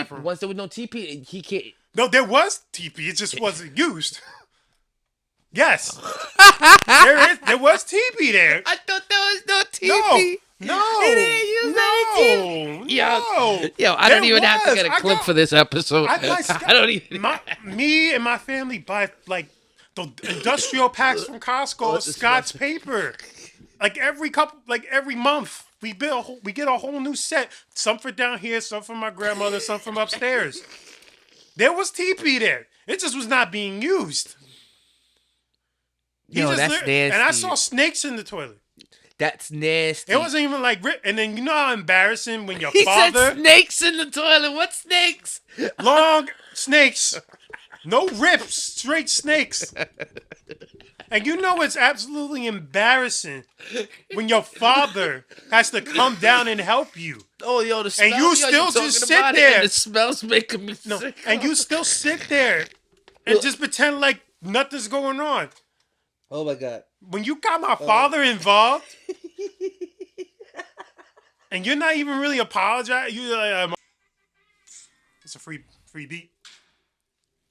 bathroom. Once there was no TP, he can't. No, there was TP. It just wasn't used. Yes. There was TP there. I thought there was no TP. No. He didn't use any TP. Yo, I don't even have to get a clip for this episode. I don't even. Me and my family buy like the industrial packs from Costco of Scott's paper. Like every month, we get a whole new set. Some for down here, some from my grandmother, some from upstairs. There was TP there. It just was not being used. Yo, that's nasty. And I saw snakes in the toilet. That's nasty. It wasn't even like rip. And then you know how embarrassing when your he father said snakes in the toilet. What snakes? Long snakes. No rips, straight snakes. And you know it's absolutely embarrassing when your father has to come down and help you. Oh, yo, the smell. And you still just sit there. And the smell's making me sick. And you still sit there and just pretend like nothing's going on. Oh, my God. When you got my father involved, and you're not even really apologizing, you're like, it's a free beat.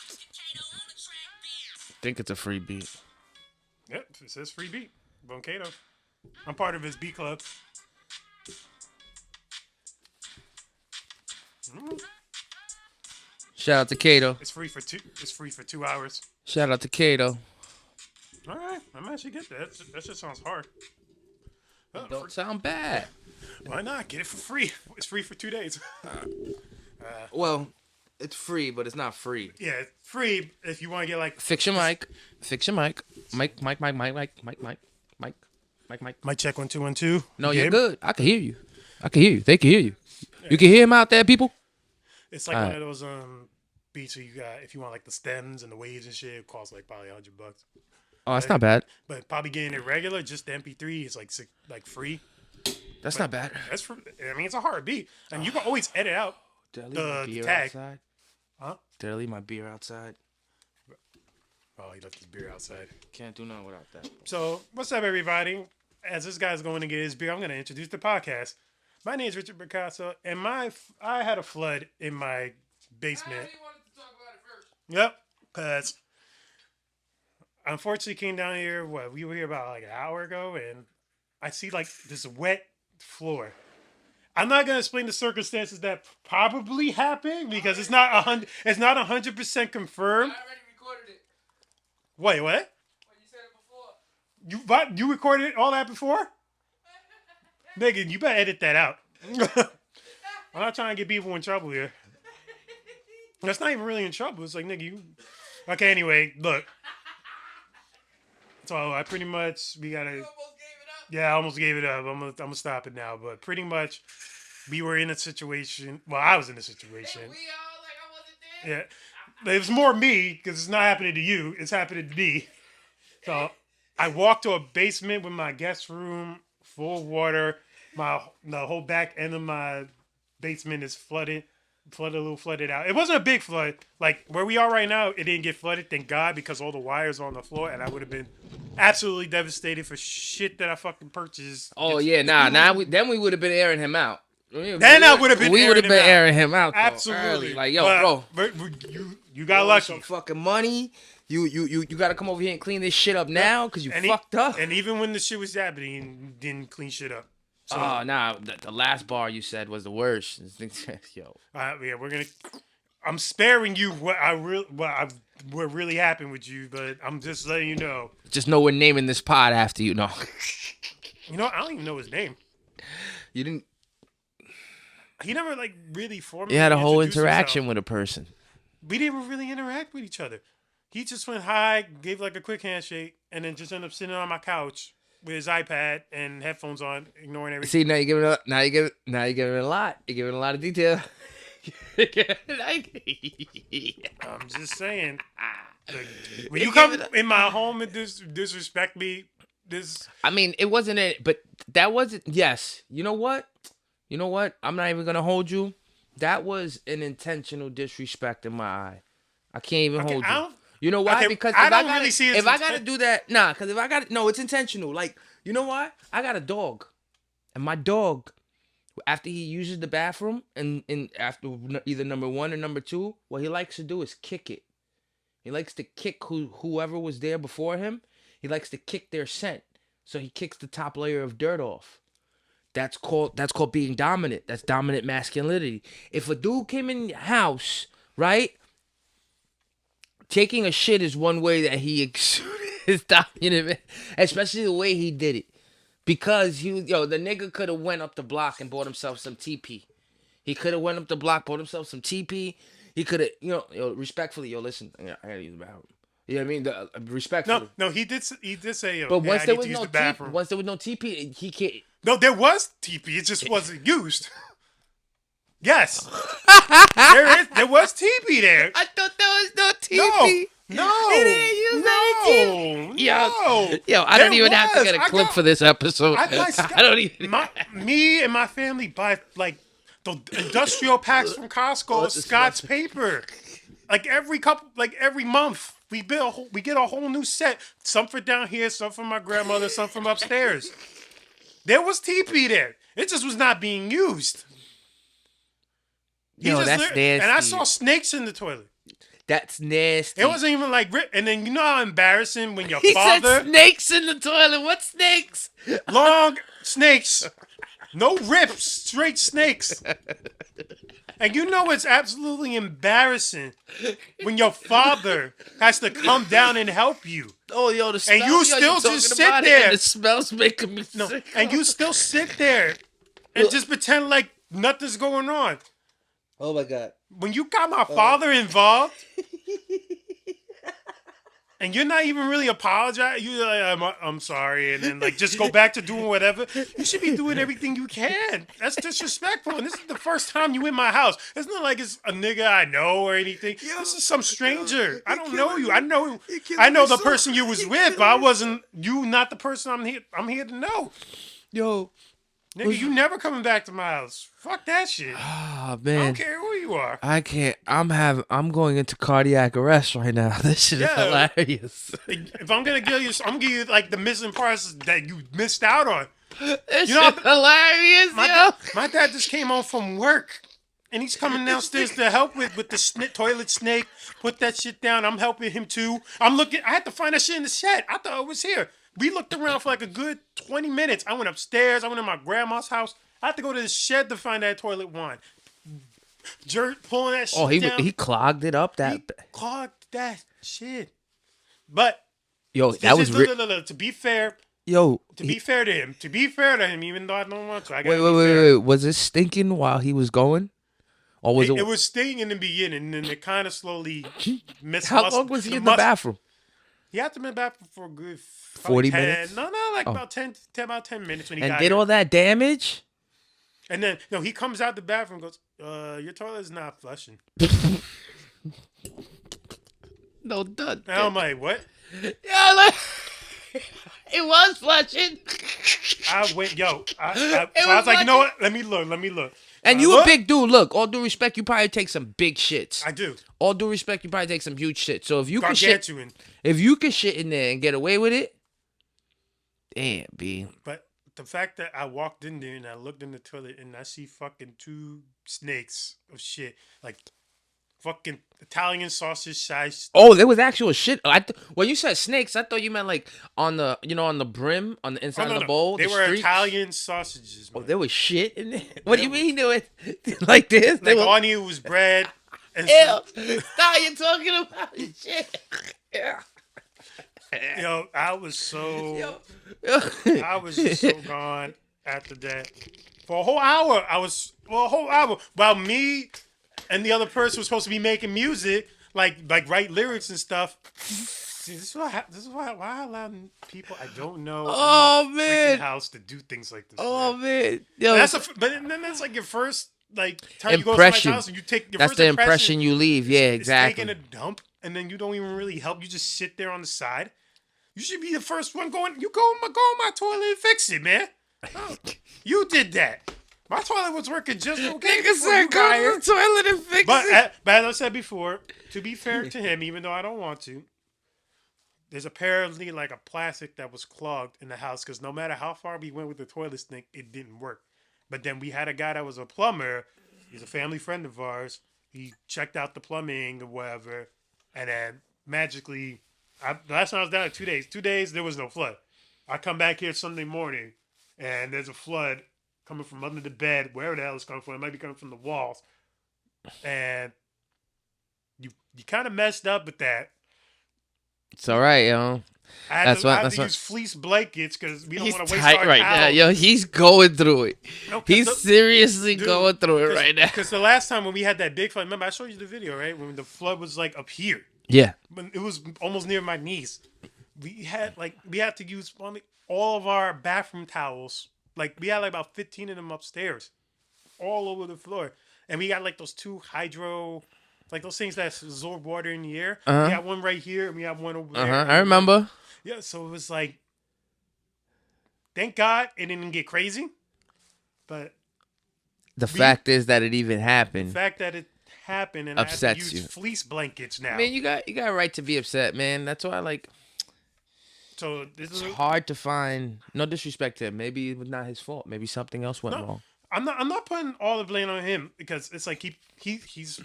I think it's a free beat. Yep, it says free beat. Boncato. I'm part of his beat club. Shout out to Kato. It's free for 2 hours. Shout out to Kato. All right, I might actually get that. That just sounds hard. Don't sound bad. Why not? Get it for free. It's free for 2 days. Well, it's free, but it's not free. Yeah, it's free if you want to get like. Fix your mic. Mic. Mic. Mic check 1 2 1 2. No, you're good. I can hear you. They can hear you. You can hear him out there, people. It's like one of those beats where you got if you want like the stems and the waves and shit. It costs like probably $100. Oh, that's not bad. But probably getting it regular, just the MP3 is like free. That's not bad. I mean, it's a hard beat, and you can always edit out the tag. Outside? Huh? Did I leave my beer outside? Oh, he left his beer outside. Can't do nothing without that. So, what's up, everybody? As this guy's going to get his beer, I'm going to introduce the podcast. My name is Richard Picasso, and I had a flood in my basement. I wanted to talk about it first. Yep, because unfortunately came down here, we were here about like an hour ago, and I see like this wet floor. I'm not gonna explain the circumstances that probably happened because it's not 100% confirmed. I already recorded it. Wait, what? When you said it before. You recorded all that before? Nigga, you better edit that out. I'm not trying to get people in trouble here. That's not even really in trouble. It's like, nigga, you. Okay, anyway, look. So I pretty much we gotta. You almost gave it up. Yeah, I almost gave it up. I'm gonna stop it now. But pretty much, we were in a situation. Well, I was in a situation. We all like I wasn't there. Yeah, it was more me because it's not happening to you. It's happening to me. So I walked to a basement with my guest room full of water. The whole back end of my basement is flooded out. It wasn't a big flood. Like where we are right now, it didn't get flooded, thank God, because all the wires are on the floor, and I would have been absolutely devastated for shit that I fucking purchased. Oh yeah, then we would have been airing him out. Then I would have been. We would have been airing him out. Absolutely. Early. Like yo, bro, you got lucky. Some fucking money. You got to come over here and clean this shit up now because you fucked up. And even when the shit was happening, didn't clean shit up. So, the last bar you said was the worst. Yo. Yeah, I'm sparing you what really happened with you, but I'm just letting you know. Just know we're naming this pod after you. No. You know, I don't even know his name. You didn't. He never like really formally. You had a whole interaction himself. With a person. We didn't really interact with each other. He just went hi, gave like a quick handshake, and then just ended up sitting on my couch with his iPad and headphones on, ignoring everything. See, now you give it a lot. You're giving a lot of detail. I'm just saying. Like, when you come in my home and disrespect me, I mean, it wasn't it, but that wasn't. Yes, you know what? I'm not even gonna hold you. That was an intentional disrespect in my eye. I can't even hold you. You know why? Okay, because I don't really see it. If I gotta do that, because no, it's intentional. Like, you know why? I got a dog, and my dog After he uses the bathroom, and after either number one or number two, what he likes to do is kick it. He likes to kick whoever was there before him. He likes to kick their scent. So he kicks the top layer of dirt off. That's called being dominant. That's dominant masculinity. If a dude came in your house, right? Taking a shit is one way that he exuded his dominant, especially the way he did it. Because the nigga could have went up the block and bought himself some TP. He could have went up the block, bought himself some TP. He could have, respectfully, listen, I gotta use the bathroom. You know what I mean? Respectfully. No, he did say, But once there was no TP, once there was no TP, he can't. No, there was TP. It just wasn't used. Yes, there was TP there. I thought there was no TP. No, He didn't use any TP. Yo, I don't even have to get a clip for this episode. I don't even. Me and my family buy like the industrial packs from Costco of Scott's paper. Like every month, we get a whole new set. Some for down here, some from my grandmother, some from upstairs. There was TP there. It just was not being used. That's nasty. And I saw snakes in the toilet. That's nasty. It wasn't even like rip. And then you know how embarrassing when your He father said snakes in the toilet. What snakes? long snakes, no rips, straight snakes. And you know it's absolutely embarrassing when your father has to come down and help you. Oh, the smell. And you still just sit there. And the smell's making me sick. And you still sit there and just pretend like nothing's going on. Oh my God. When you got my father involved, and you're not even really apologizing, you're like, I'm sorry, and then like just go back to doing whatever. You should be doing everything you can. That's disrespectful. And this is the first time you in my house. It's not like it's a nigga I know or anything. This is some stranger. I don't know you. I know the person you was with, but I wasn't. You not the person I'm here to know. Yo. Nigga, you never coming back to my house. Fuck that shit. Oh, man. I don't care who you are. I can't. I'm going into cardiac arrest right now. This shit is hilarious. If I'm gonna give you, I'm gonna give you like the missing parts that you missed out on. This shit hilarious, my dad just came home from work, and he's coming downstairs to help with the toilet snake. Put that shit down. I'm helping him too. I had to find that shit in the shed. I thought it was here. We looked around for like a good 20 minutes. I went upstairs. I went to my grandma's house. I had to go to the shed to find that toilet wine. Jerk pulling that shit down. He clogged it up. He clogged that shit. But that was to be fair. To be fair to him, even though I don't want to. Wait. Was it stinking while he was going? Or was it was stinking in the beginning, and then it kind of slowly missed. How long was he in the bathroom? He had to be in the bathroom for a good 40 minutes? No, about 10 minutes when he got here. And did all that damage? And then, he comes out the bathroom and goes, your toilet is not flushing. No, done. And I'm like, what? Yeah, like, it was flushing. I went, so I was like, you know what? Let me look. And you a big dude. Look, all due respect, you probably take some big shits. I do. All due respect, you probably take some huge shit. So if you can shit in there and get away with it, damn, B. But the fact that I walked in there and I looked in the toilet and I see fucking 2 snakes of shit, like fucking Italian sausage size. Oh, there was actual shit. When you said snakes, I thought you meant like on the, on the brim, on the inside of the bowl. They were Italian sausages. Man. Oh, there was shit in there. What do you mean there was like this? Like all I knew was bread. And stop! You're talking about shit. Yeah. I was just so gone after that. For a whole hour, while me and the other person was supposed to be making music, like write lyrics and stuff. See, this is why I allow people I don't know in my house to do things like this. Oh man, but then that's like your first time you go to somebody's house and you take your that's first the impression you leave. Yeah, exactly. Taking a dump and then you don't even really help. You just sit there on the side. You should be the first one going. You go on my toilet and fix it, man. Oh, you did that. My toilet was working just okay. Nigga said go to the toilet and fix it. But as I said before, to be fair to him, even though I don't want to, there's apparently like a plastic that was clogged in the house because no matter how far we went with the toilet snake, it didn't work. But then we had a guy that was a plumber. He's a family friend of ours. He checked out the plumbing or whatever, and then magically, the last time I was down, 2 days. 2 days there was no flood. I come back here Sunday morning, and there's a flood coming from under the bed, wherever the hell it's coming from. It might be coming from the walls, and you kind of messed up with that. It's all right, yo. I had to use fleece blankets because we don't want to waste our right towels. now, yo. He's going through it. No, He's seriously going through it right now. Because the last time when we had that big flood, remember I showed you the video, right? When the flood was like up here. Yeah. When it was almost near my knees. We had to use all of our bathroom towels. Like we had like about 15 of them upstairs, all over the floor, and we got like those two hydro, like those things that absorb water in the air. We got one right here, and we have one over there. I remember. Yeah, so it was like, thank God it didn't get crazy, but the fact is that it even happened. The fact that it happened and upsets I have to use you. Fleece blankets now. Man, you got a right to be upset, man. That's why like. So it's hard to find. No disrespect to him. Maybe it was not his fault. Maybe something else went wrong. I'm not putting all the blame on him because it's like he's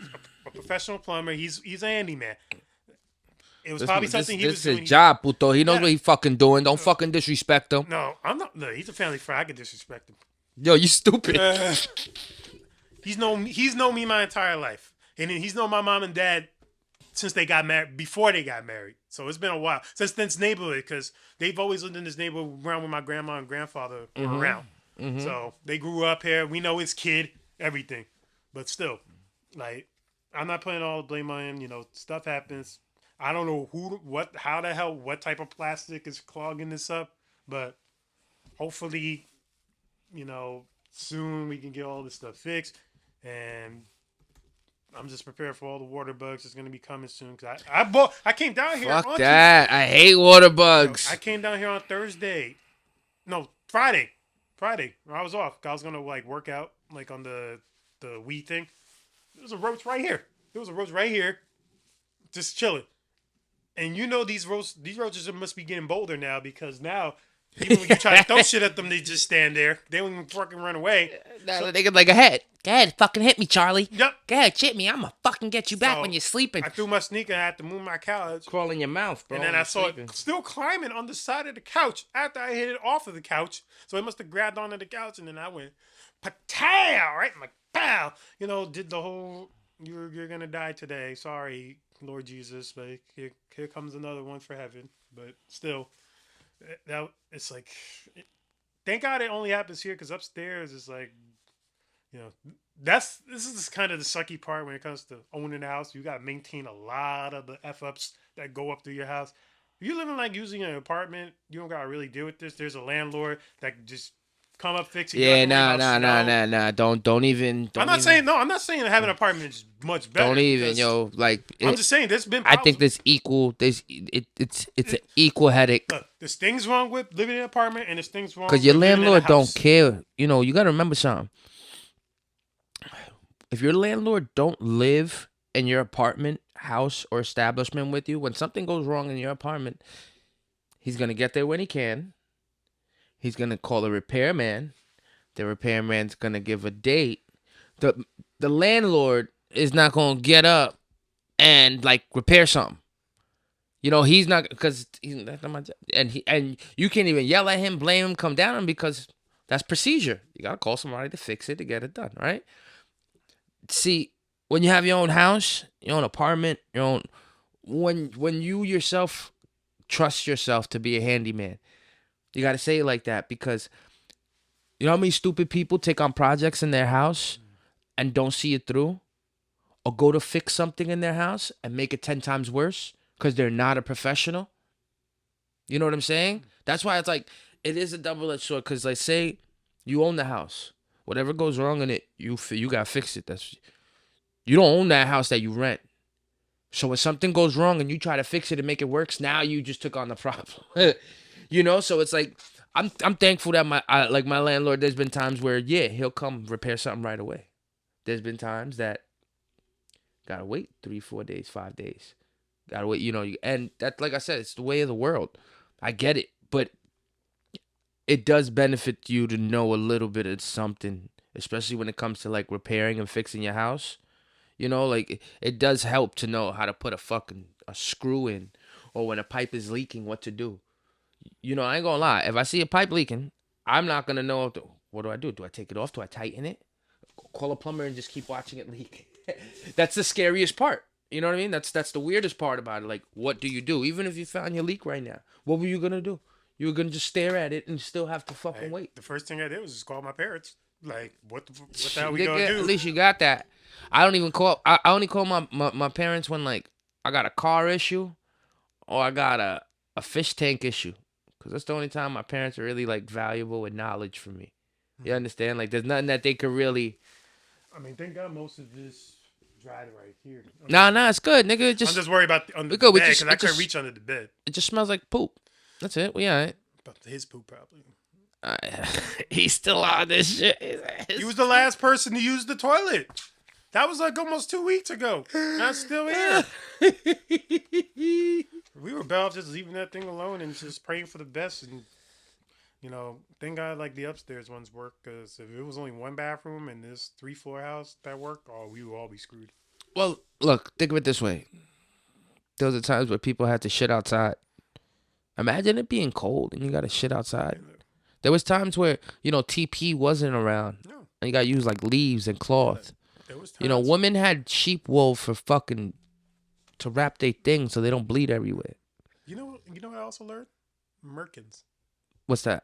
a professional plumber. He's a handyman. It was probably something he was doing. This is his job, puto. He knows what he fucking doing. Don't fucking disrespect him. No, I'm not. No, he's a family friend. I can disrespect him. Yo, you stupid. He's known me my entire life, and he's known my mom and dad since they got married. Before they got married, so it's been a while since this neighborhood because they've always lived in this neighborhood around where my grandma and grandfather were around. Mm-hmm. So they grew up here. We know his kid, everything, but still, like I'm not putting all the blame on him. You know, stuff happens. I don't know how the hell, what type of plastic is clogging this up, but hopefully, you know, soon we can get all this stuff fixed. And I'm just prepared for all the water bugs that's going to be coming soon. Cause I came down here. Fuck that. I hate water bugs. I came down here on Friday. I was off. I was going to like work out like on the weed thing. There was a roach right here. Just chilling. And you know these roaches must be getting bolder now because now even when you try to throw shit at them, they just stand there. They don't even fucking run away. So, they get like a head. Go ahead, fucking hit me, Charlie. Yep. Go ahead, hit me. I'm gonna fucking get you back when you're sleeping. I threw my sneaker. I had to move my couch. Crawl in your mouth, bro. And then I saw it still climbing on the side of the couch after I hit it off of the couch. So it must have grabbed onto the couch, and then I went, patow, right? I'm like, pow. You know, did the whole, you're gonna die today. Sorry, Lord Jesus. But here comes another one for heaven. But still, it's like, thank God it only happens here because upstairs is like, you know, this is kind of the sucky part when it comes to owning a house. You got to maintain a lot of the F-ups that go up through your house. If you're living like using an apartment, you don't got to really deal with this. There's a landlord that can just come up, fix it. Yeah, nah. Don't even. I'm not saying having an apartment is much better. Don't even, yo. Like, I'm just saying there's been problems. I think there's equal. It's an equal headache. There's things wrong with living in an apartment, and there's things wrong because your landlord don't care. You know, you got to remember something. If your landlord don't live in your apartment, house, or establishment with you, when something goes wrong in your apartment, he's going to get there when he can. He's going to call a repairman. The repairman's going to give a date. The landlord is not going to get up and, like, repair something. You know, he's not, because that's not my job. And you can't even yell at him, blame him, come down on him, because that's procedure. You got to call somebody to fix it, to get it done, right? See, when you have your own house, your own apartment, when you yourself trust yourself to be a handyman, you got to say it like that, because you know how many stupid people take on projects in their house and don't see it through, or go to fix something in their house and make it 10 times worse because they're not a professional. You know what I'm saying? That's why it's like, it is a double-edged sword, because like, say you own the house. Whatever goes wrong in it, you got to fix it. You don't own that house that you rent. So when something goes wrong and you try to fix it and make it work, now you just took on the problem. You know, so it's like, I'm thankful that my landlord, there's been times where, yeah, he'll come repair something right away. There's been times that got to wait 3, 4 days, 5 days. Got to wait, you know, and that, like I said, it's the way of the world. I get it, but it does benefit you to know a little bit of something especially when it comes to like repairing and fixing your house. You know, like it does help to know how to put a screw in, or when a pipe is leaking, what to do. You know, I ain't gonna lie. If I see a pipe leaking, I'm not gonna know. What do I do? Do I take it off? Do I tighten it? Call a plumber and just keep watching it leak. That's the scariest part. You know what I mean? That's the weirdest part about it. Like, what do you do? Even if you found your leak right now, what were you gonna do? You were gonna just stare at it and still have to fucking wait. The first thing I did was just call my parents. Like, what the hell we gonna do? At least you got that. I don't even call. I only call my parents when like I got a car issue or I got a fish tank issue. Cause that's the only time my parents are really like valuable with knowledge for me. You understand? Like, there's nothing that they could really. I mean, thank God most of this dried right here. Nah, it's good, nigga. I'm just worried about under the good. bed because I couldn't reach under the bed. It just smells like poop. That's it. We alright. But his poop probably. He's still on this shit. He was the last person to use the toilet. That was like almost 2 weeks ago. Not still here. We were better off just leaving that thing alone and just praying for the best. And, you know, thank God like the upstairs ones work. Because if it was only one bathroom and this 3-floor house that worked, we would all be screwed. Well, look, think of it this way. There was times where people had to shit outside. Imagine it being cold and you got to shit outside. There was times where, you know, TP wasn't around. No. And you got to use like leaves and cloth. There was times. You know, women had sheep wool for fucking to wrap their things so they don't bleed everywhere. You know what I also learned? Merkins. What's that?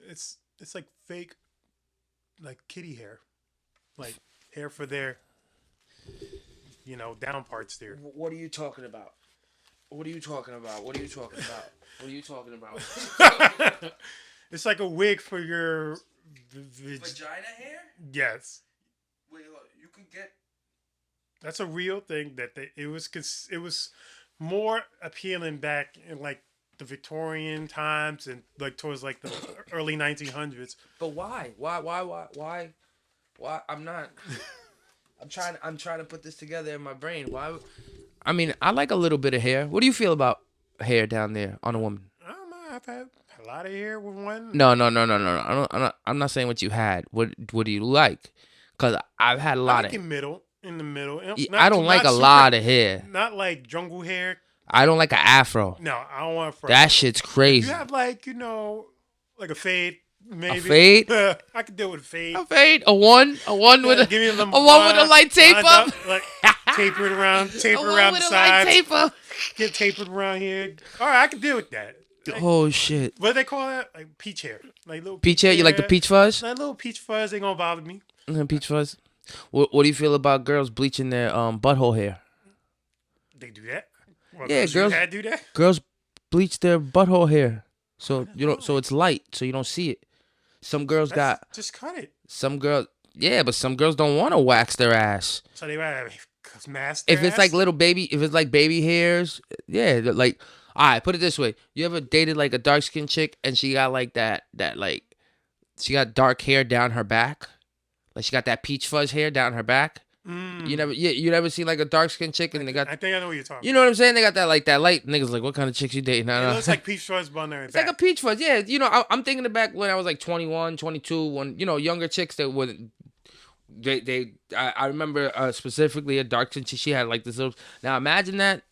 It's like fake, like kitty hair. Like hair for their, you know, down parts there. What are you talking about? What are you talking about? What are you talking about? What are you talking about? It's like a wig for your vagina hair? Yes. Wait, look, you can get. That's a real thing it was more appealing back in like the Victorian times and like towards like the early 1900s. But why? Why? I'm not. I'm trying to put this together in my brain. Why? I mean, I like a little bit of hair. What do you feel about hair down there on a woman? I don't know. I've had a lot of hair with one. No. I'm not saying what you had. What do you like? Because I've had a lot of. In the middle. I don't like a lot of hair. Not like jungle hair. I don't like an afro. No, I don't want a fro. That shit's crazy. You have like, you know, like a fade. Maybe. A fade? I could deal with a fade. A fade? A one with a, give me a one with a light tape up? Like, taper it around the sides. Get tapered around here. All right, I can deal with that. Like, oh, shit. What do they call that? Like peach hair. Like little peach hair? You like the peach fuzz? That little peach fuzz ain't gonna bother me. Peach fuzz? What do you feel about girls bleaching their butthole hair? They do that? Well, yeah, girls do that? Girls bleach their butthole hair. So so it's light, so you don't see it. Some girls just cut it. Some girls, yeah, but some girls don't want to wax their ass. So they want to mask their ass? It's like little baby, if it's like baby hairs, yeah, like, all right, put it this way. You ever dated like a dark skinned chick and she got like that like, she got dark hair down her back? Like she got that peach fuzz hair down her back? You never seen like a dark skinned chick and they got. I think I know what you're talking about. You know what I'm saying? They got that like that light. Niggas like, what kind of chicks you dating? It looks like peach fuzz on there. It's like a peach fuzz, yeah. You know, I'm thinking of back when I was like 21, 22, when, you know, younger chicks that would. I remember specifically a dark skin chick. She had like this little. Now imagine that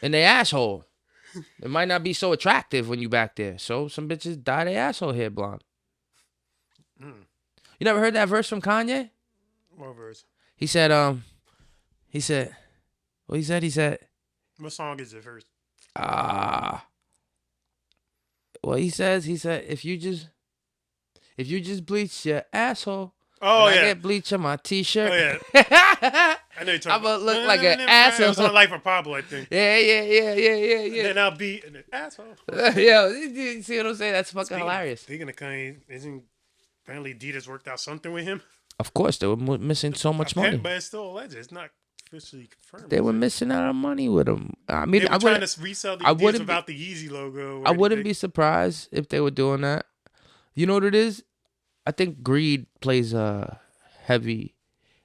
in their asshole. It might not be so attractive when you back there. So some bitches dye their asshole hair blonde. You never heard that verse from Kanye? What verse? He said, what he said? What song is it first? Well, he said, if you just bleach your asshole, I get bleach on my t-shirt. Oh yeah. I know you're talking. I'm gonna look like an asshole. It was on Life for Pablo, I think. Yeah. Then I'll be an asshole. Yo, you see what I'm saying? That's fucking hilarious. Speaking of Kanye, isn't apparently Adidas worked out something with him? Of course, they were missing so much money. But it's still alleged. It's not officially confirmed. They were missing out on money with him. I mean, they were trying to resell the Adidas without the Yeezy logo. I wouldn't be surprised if they were doing that. You know what it is? I think greed plays heavy.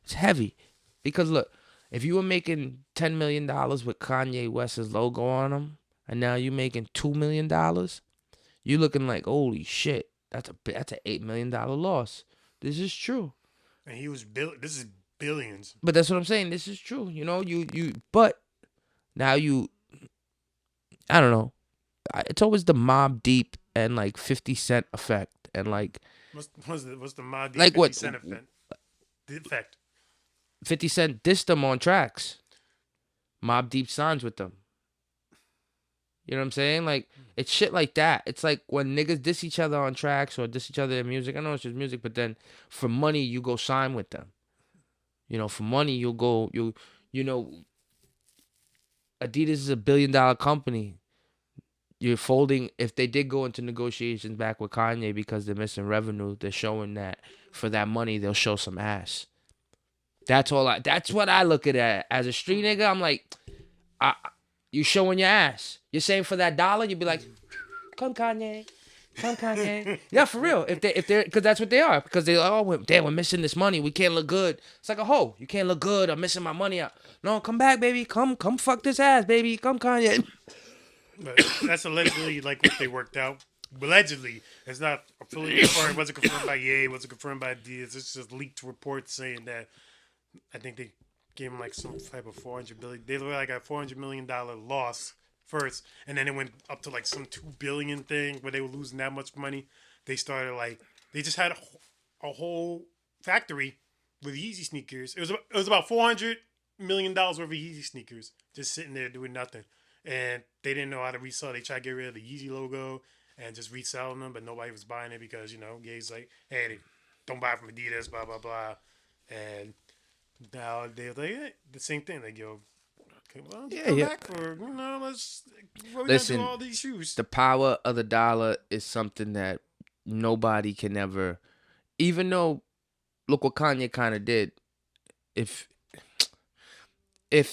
It's heavy because look, if you were making $10 million with Kanye West's logo on them, and now you're making $2 million, you're looking like, holy shit, that's an $8 million loss. This is true. And he was this is billions. But that's what I'm saying. This is true. But now I don't know. It's always the Mob Deep and like 50 Cent effect and What's the Mod Deep like 50 what Cent effect? The effect. 50 Cent dissed them on tracks. Mob Deep signs with them. You know what I'm saying? Like, it's shit like that. It's like when niggas diss each other on tracks or diss each other in music. I know it's just music, but then for money, you go sign with them. For money, you'll go, you know, Adidas is $1 billion company. You're folding, if they did go into negotiations back with Kanye because they're missing revenue, they're showing that for that money, they'll show some ass. That's what I look at it as a street nigga. I'm like, you showing your ass. You're saying for that dollar, you'd be like, come Kanye. Come Kanye. Yeah, for real. If they're, because that's what they are. Because they, damn, we're missing this money. We can't look good. It's like a hoe. You can't look good. I'm missing my money out. No, come back, baby. Come fuck this ass, baby. Come Kanye. But that's allegedly like what they worked out. Allegedly, it's not fully confirmed. It wasn't confirmed by Ye. It wasn't confirmed by Adidas. It's just leaked reports saying that I think they gave him like some type of 400 billion. They were like a $400 million loss first, and then it went up to like some 2 billion thing where they were losing that much money. They started like they just had a whole factory with Yeezy sneakers. It was about $400 million worth of Yeezy sneakers just sitting there doing nothing, and they didn't know how to resell. They tried to get rid of the Yeezy logo and just reselling them, but nobody was buying it because Ye's like, hey, don't buy from Adidas, blah blah blah, and now they're like the same thing. Like, yo, come back for let's what we gonna do all these shoes. The power of the dollar is something that nobody can ever. Even though, look what Kanye kind of did. If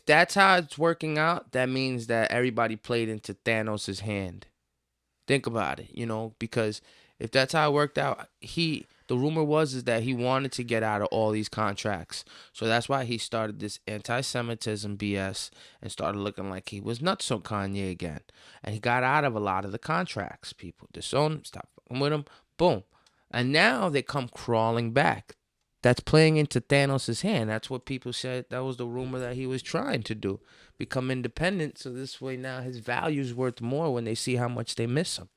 that's how it's working out, that means that everybody played into Thanos' hand. Think about it, because if that's how it worked out, the rumor is that he wanted to get out of all these contracts. So that's why he started this anti-Semitism BS and started looking like he was nuts on Kanye again. And he got out of a lot of the contracts. People disown him, stop fucking with him, boom. And now they come crawling back. That's playing into Thanos' hand. That's what people said. That was the rumor that he was trying to do. Become independent. So this way now his value's worth more when they see how much they miss him.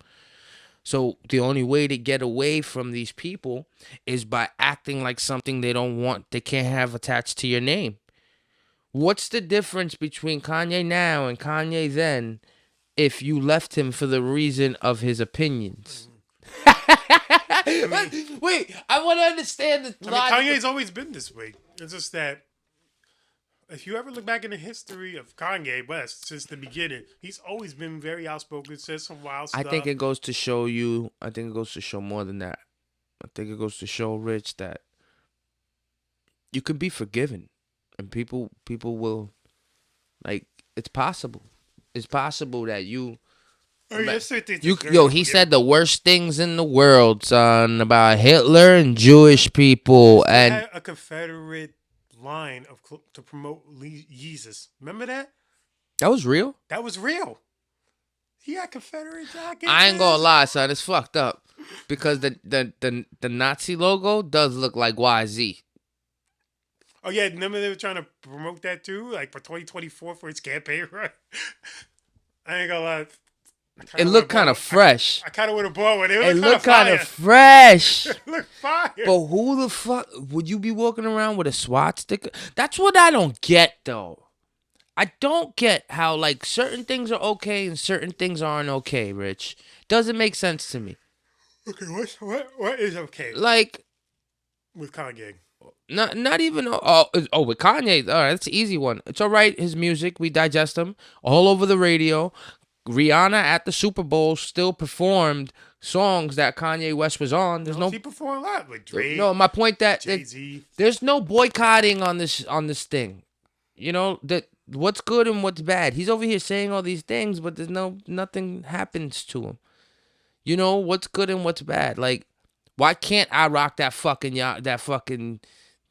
So the only way to get away from these people is by acting like something they don't want, they can't have attached to your name. What's the difference between Kanye now and Kanye then if you left him for the reason of his opinions? Wait, I want to understand the logic. Kanye's always been this way. It's just that if you ever look back in the history of Kanye West since the beginning, he's always been very outspoken, says some wild stuff. I think it goes to show you, I think it goes to show more than that. I think it goes to show, Rich, that you can be forgiven. And people will, like, it's possible. It's possible that you... he said the worst things in the world, son, about Hitler and Jewish people. And had a Confederate line to promote Jesus. Remember that? That was real? That was real. He had Confederate jackets. I ain't gonna lie, son. It's fucked up. Because the Nazi logo does look like YZ. Oh, yeah. Remember they were trying to promote that too? Like for 2024 for his campaign, right? I ain't gonna lie. It looked kind of fresh. I kind of would have bought one. It looked kind of fresh. It looked fire. But who the fuck would you be walking around with a SWAT sticker? That's what I don't get, though. I don't get how, like, certain things are okay and certain things aren't okay, Rich. Doesn't make sense to me. Okay, what is okay? Like, with Kanye. Not even with Kanye. All right, that's an easy one. It's all right. His music, we digest him all over the radio. Rihanna at the Super Bowl still performed songs that Kanye West was on. He performed a lot with Drake. No, my point that Jay-Z. There's no boycotting on this thing. That what's good and what's bad. He's over here saying all these things, but there's nothing happens to him. What's good and what's bad. Like, why can't I rock that fucking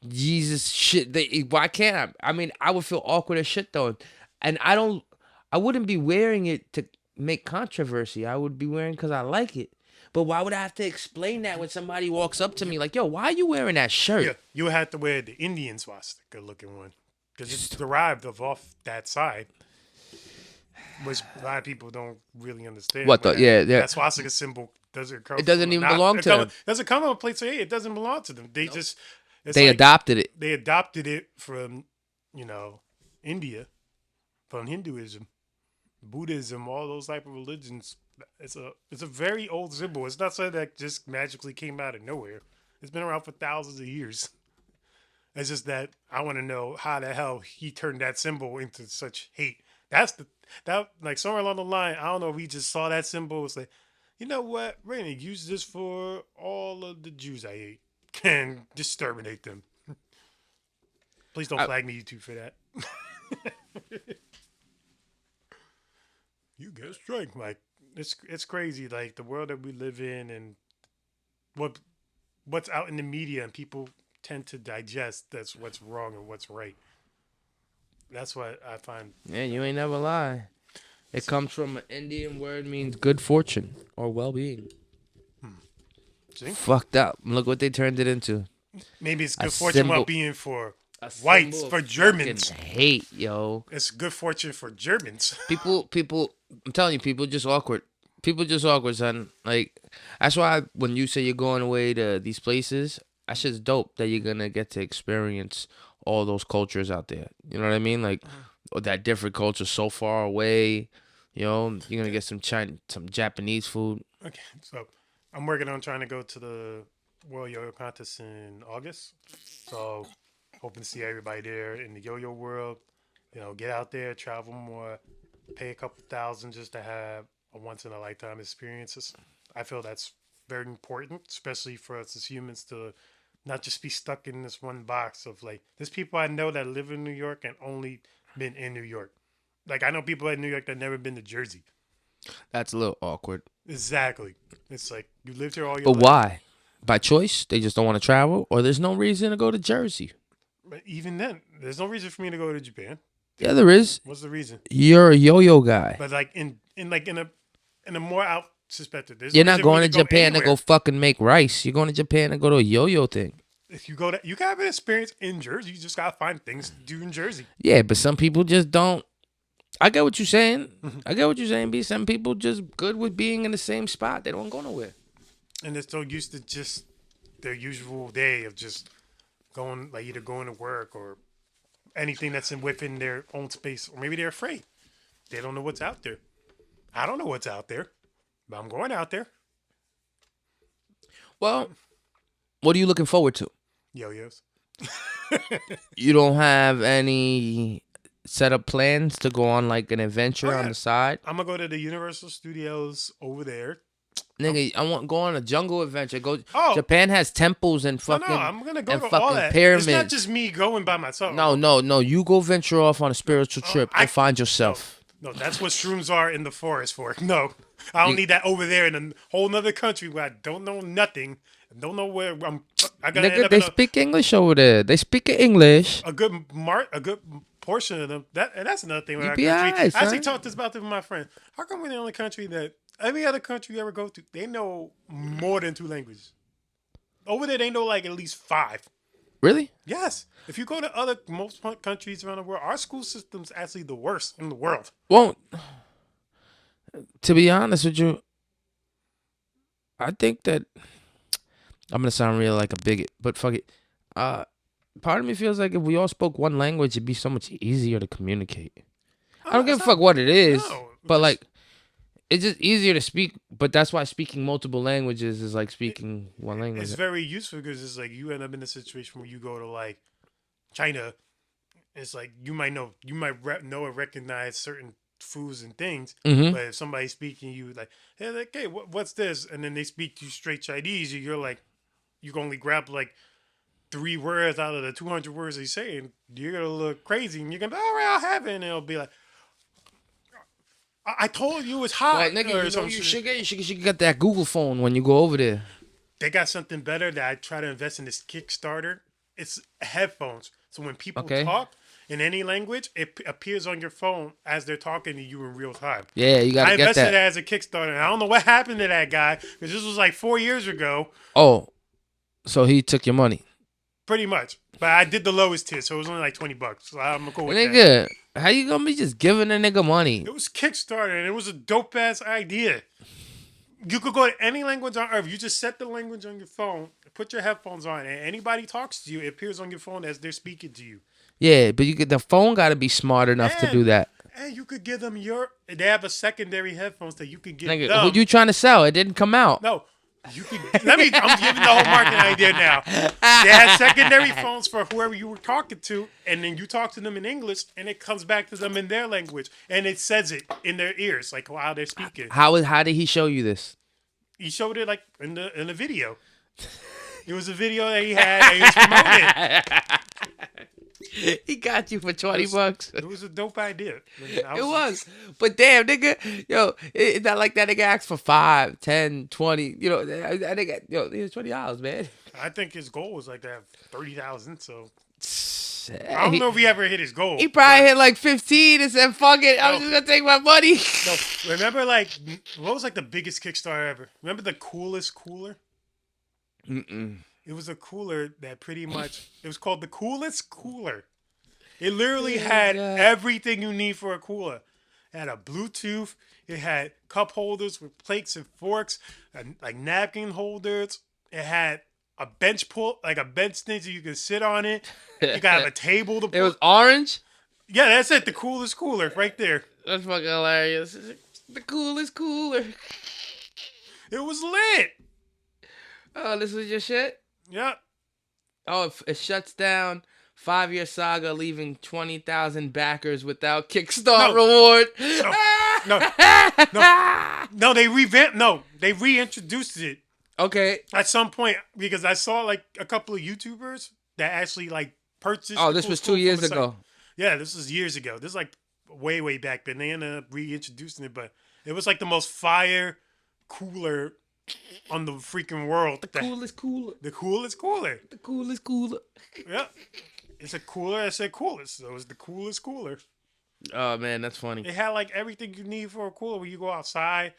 Jesus shit? Why can't I? I mean, I would feel awkward as shit though, and I wouldn't be wearing it to make controversy. I would be wearing because I like it. But why would I have to explain that when somebody walks up to me like, yo, why are you wearing that shirt? Yeah, you have to wear the Indian swastika looking one because it's derived of off that side, which a lot of people don't really understand. What the? Where Yeah, that swastika symbol doesn't come. it doesn't even belong to them. Doesn't come on a plate. So hey, it doesn't belong to them. They just They adopted it. They adopted it from India, from Hinduism, Buddhism, all those type of religions. It's a very old symbol. It's not something that just magically came out of nowhere. It's been around for thousands of years. It's just that I want to know how the hell he turned that symbol into such hate. That like somewhere along the line, I don't know if we just saw that symbol. It's like, you know what? We're gonna use this for all of the Jews I hate and just exterminate them. Please don't flag me, YouTube, for that. You get a strike. Like it's crazy. Like the world that we live in and what's out in the media, and people tend to digest that's what's wrong and what's right. That's what I find. Yeah, you ain't never lie. It comes from an Indian word, means good fortune or well-being. See? Fucked up. Look what they turned it into. Maybe it's good fortune, well-being for whites, for Germans. Hate, yo. It's good fortune for Germans. People. I'm telling you, people just awkward. People just awkward, son. Like that's why when you say you're going away to these places, that shit's dope. That you're gonna get to experience all those cultures out there. You know what I mean? Like that different culture so far away. You know, you're gonna get some Japanese food. Okay, so I'm working on trying to go to the World Yo-Yo Contest in August. So hoping to see everybody there in the yo-yo world. Get out there, travel more, pay a couple $1,000 just to have a once-in-a-lifetime experiences. I feel that's very important, especially for us as humans to not just be stuck in this one box of like, there's people I know that live in New York and only been in New York. Like I know people in New York that never been to Jersey. That's a little awkward. Exactly. It's like you lived here all your life. But why? By choice? They just don't want to travel, or there's no reason to go to Jersey. But even then, there's no reason for me to go to Japan. Yeah, there is. What's the reason? You're a yo-yo guy. But like in a more out perspective, you're not going to Japan to go fucking make rice. You're going to Japan to go to a yo-yo thing. If you go to, you can have an experience in Jersey. You just gotta find things to do in Jersey. Yeah, but some people just don't. I get what you're saying. I get what you're saying, B. Some people just good with being in the same spot. They don't go nowhere. And they're so used to just their usual day of just going, like either going to work or anything that's within their own space. Or maybe they're afraid. They don't know what's out there. I don't know what's out there, but I'm going out there. Well, what are you looking forward to? Yo-yos. You don't have any set up plans to go on like an adventure on the side? I'm gonna go to the Universal Studios over there. Nigga, I want to go on a jungle adventure. Japan has temples and fucking. No, I'm gonna go and to fucking all that. pyramids. It's not just me going by myself. No. You go venture off on a spiritual trip. Go find yourself. No, that's what shrooms are in the forest for. No, I don't need that over there in a whole nother country where I don't know nothing. I don't know where I'm. Nigga, they speak English over there. They speak English. A good portion of them. That's another thing. With our country. I actually talked about this with my friend. How come we're the only country that every other country you ever go to, they know more than 2 languages? Over there, they know like at least 5. Really? Yes. If you go to most countries around the world, our school system's actually the worst in the world. Well, to be honest with you, I think that I'm gonna sound real like a bigot, but fuck it. Part of me feels like if we all spoke one language, it'd be so much easier to communicate. I don't give a fuck what it is, but like, it's just easier to speak. But that's why speaking multiple languages is like speaking one language. It's very useful because it's like you end up in a situation where you go to like China. It's like you might know and recognize certain foods and things, but if somebody's speaking you like, hey, what's this? And then they speak to you straight Chinese, you're like, you can only grab like 3 words out of the 200 words he's saying. You're gonna look crazy, and you're gonna be, all right, I'll have it, and it'll be like, I told you it's hot. Well, nigga, you should get that Google phone when you go over there. They got something better that I try to invest in this Kickstarter. It's headphones, so when people talk, in any language, it appears on your phone as they're talking to you in real time. Yeah, you I gotta get invested that. that as a Kickstarter. And I don't know what happened to that guy because this was like 4 years ago, Oh, so he took your money. pretty much. But I did the lowest tier, so it was only like $20. So I'm cool with that. Nigga, how you gonna be just giving a nigga money? It was Kickstarter, and it was a dope ass idea. You could go to any language on earth. You just set the language on your phone, put your headphones on, and anybody talks to you, it appears on your phone as they're speaking to you. Yeah, but the phone gotta be smart enough to do that. And you could give them they have a secondary headphones that you could give Nigga, them. who you trying to sell? It didn't come out. No, you could. I'm giving the whole marketing idea now. They had secondary phones for whoever you were talking to, and then you talk to them in English, and it comes back to them in their language, and it says it in their ears, like while they're speaking. How did he show you this? He showed it like in the video. It was a video that he had and he was promoting. He got you for $20. It was a dope idea. It was. But damn, nigga, yo, it's not like that nigga asked for 5, 10, 20. You know, that nigga, yo, here's $20, man. I think his goal was like to have 30,000. So I I don't know if he ever hit his goal. He probably hit like 15 and said, "Fuck it, I'm just gonna take my money." No, remember like what was like the biggest Kickstarter ever? Remember the coolest cooler? Mm-mm. It was a cooler that pretty much it was called the coolest cooler. It literally had everything you need for a cooler. It had a Bluetooth. It had cup holders with plates and forks, and like napkin holders. It had a bench thing so you can sit on it. You got a table to. It was orange. Yeah, that's it. The coolest cooler right there. That's fucking hilarious. The coolest cooler. It was lit. Oh, this was your shit? Yep. Oh, it shuts down. 5-year saga, leaving 20,000 backers without Kickstart reward. No, they revamped. No, they reintroduced it. Okay. At some point, because I saw like a couple of YouTubers that actually like purchased. Oh, this was 2 years ago. Yeah, this was years ago. This is like way back then. They ended up reintroducing it, but it was like the most fire cooler on the freaking world. The coolest cooler. The coolest cooler. The coolest cooler. Yeah. It's a cooler that said coolest, so it was the coolest cooler. Oh man, that's funny. It had like everything you need for a cooler when you go outside.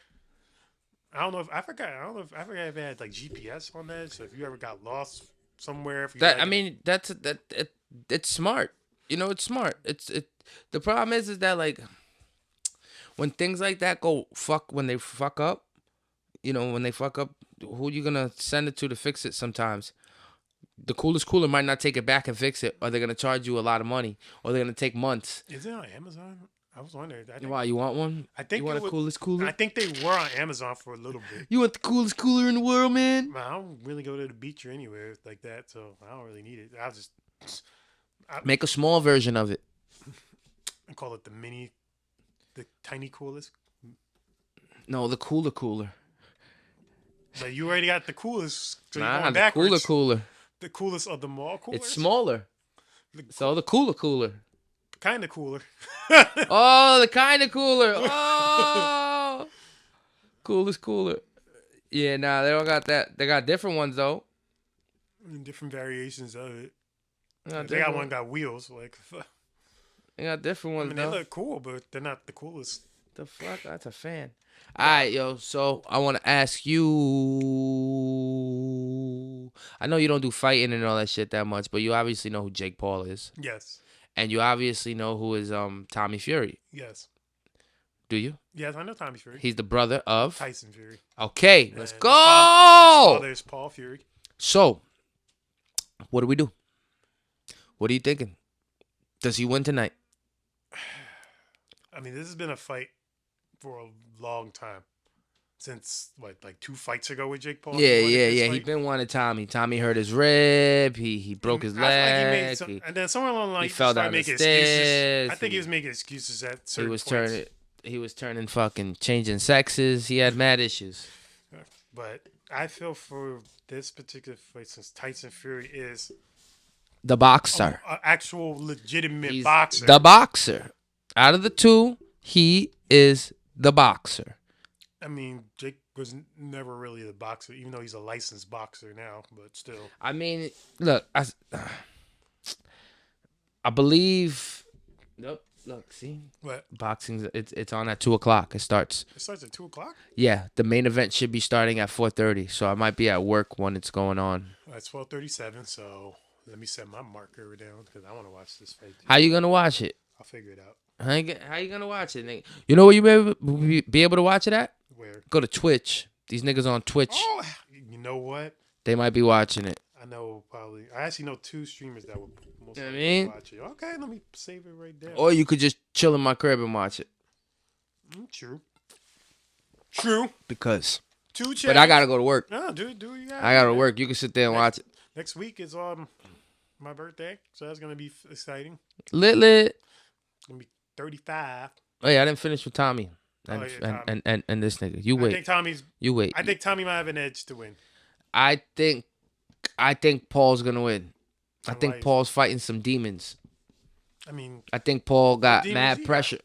I don't know if I forgot if it had like GPS on that. So if you ever got lost somewhere, it's smart. You know, it's smart. The problem is that like when things like that when they fuck up, you know, when they fuck up, who you gonna send it to fix it sometimes? The coolest cooler might not take it back and fix it, or they're gonna charge you a lot of money, or they're gonna take months. Is it on Amazon? I was wondering. Why, you want one? I think you want the coolest cooler? I think they were on Amazon for a little bit. You want the coolest cooler in the world, man? I don't really go to the beach or anywhere like that, so I don't really need it. I'll just make a small version of it. I call it the tiny coolest. No, the cooler. But you already got the coolest. So nah, the cooler. The coolest of them all coolers? It's smaller. So the cooler. Kind of cooler. Oh, the kind of cooler. Oh. Coolest cooler. Yeah, nah, they don't got that. They got different ones, though. Different variations of it. They got one got wheels. Like, they got different ones, they look cool, but they're not the coolest. The fuck? That's a fan. All right, yo. So I want to ask you. I know you don't do fighting and all that shit that much, but you obviously know who Jake Paul is. Yes. And you obviously know who is Tommy Fury. Yes. Do you? Yes, I know Tommy Fury. He's the brother of Tyson Fury. Okay, let's go. His father is Paul Fury. So, what do we do? What are you thinking? Does he win tonight? I mean, this has been a fight for a long time. Since, like 2 fights ago with Jake Paul? Yeah. He been wanting Tommy. Tommy hurt his rib. He broke his leg. And then somewhere along the line, he fell down the stairs. I think he was making excuses at certain points. He was turning fucking, changing sexes. He had mad issues. But I feel for this particular fight, since Tyson Fury is the boxer. An actual legitimate boxer. The boxer. Out of the two, he is the boxer. I mean, Jake was never really the boxer, even though he's a licensed boxer now, but still. I mean, look, I believe Nope. Look, see, What? boxing. It's on at 2 o'clock. It starts. It starts at 2 o'clock. Yeah, the main event should be starting at 4:30. So I might be at work when it's going on. It's 12:37. So let me set my marker down because I want to watch this fight. How you gonna watch it? I'll figure it out. How you gonna watch it, nigga? You know where you be able to watch it at? Where? Go to Twitch. These niggas on Twitch. Oh, you know what? They might be watching it. I know probably. I actually know 2 streamers that would most You know what I likely mean? watch it. Okay, let me save it right there. Or you could just chill in my crib and watch it. True. True. Because. 2 channels. But I gotta go to work. No, do you got? I gotta work. You can sit there and watch it. Next week is my birthday, so that's gonna be exciting. Lit. It's gonna be 35. Hey, I didn't finish with Tommy. And, Oh, yeah, Tommy. and this nigga. You I wait. think Tommy's. You wait. I think Tommy might have an edge to win. I think Paul's gonna win. I think Like- Paul's fighting some demons. I mean, I think Paul got demons mad he got? pressure.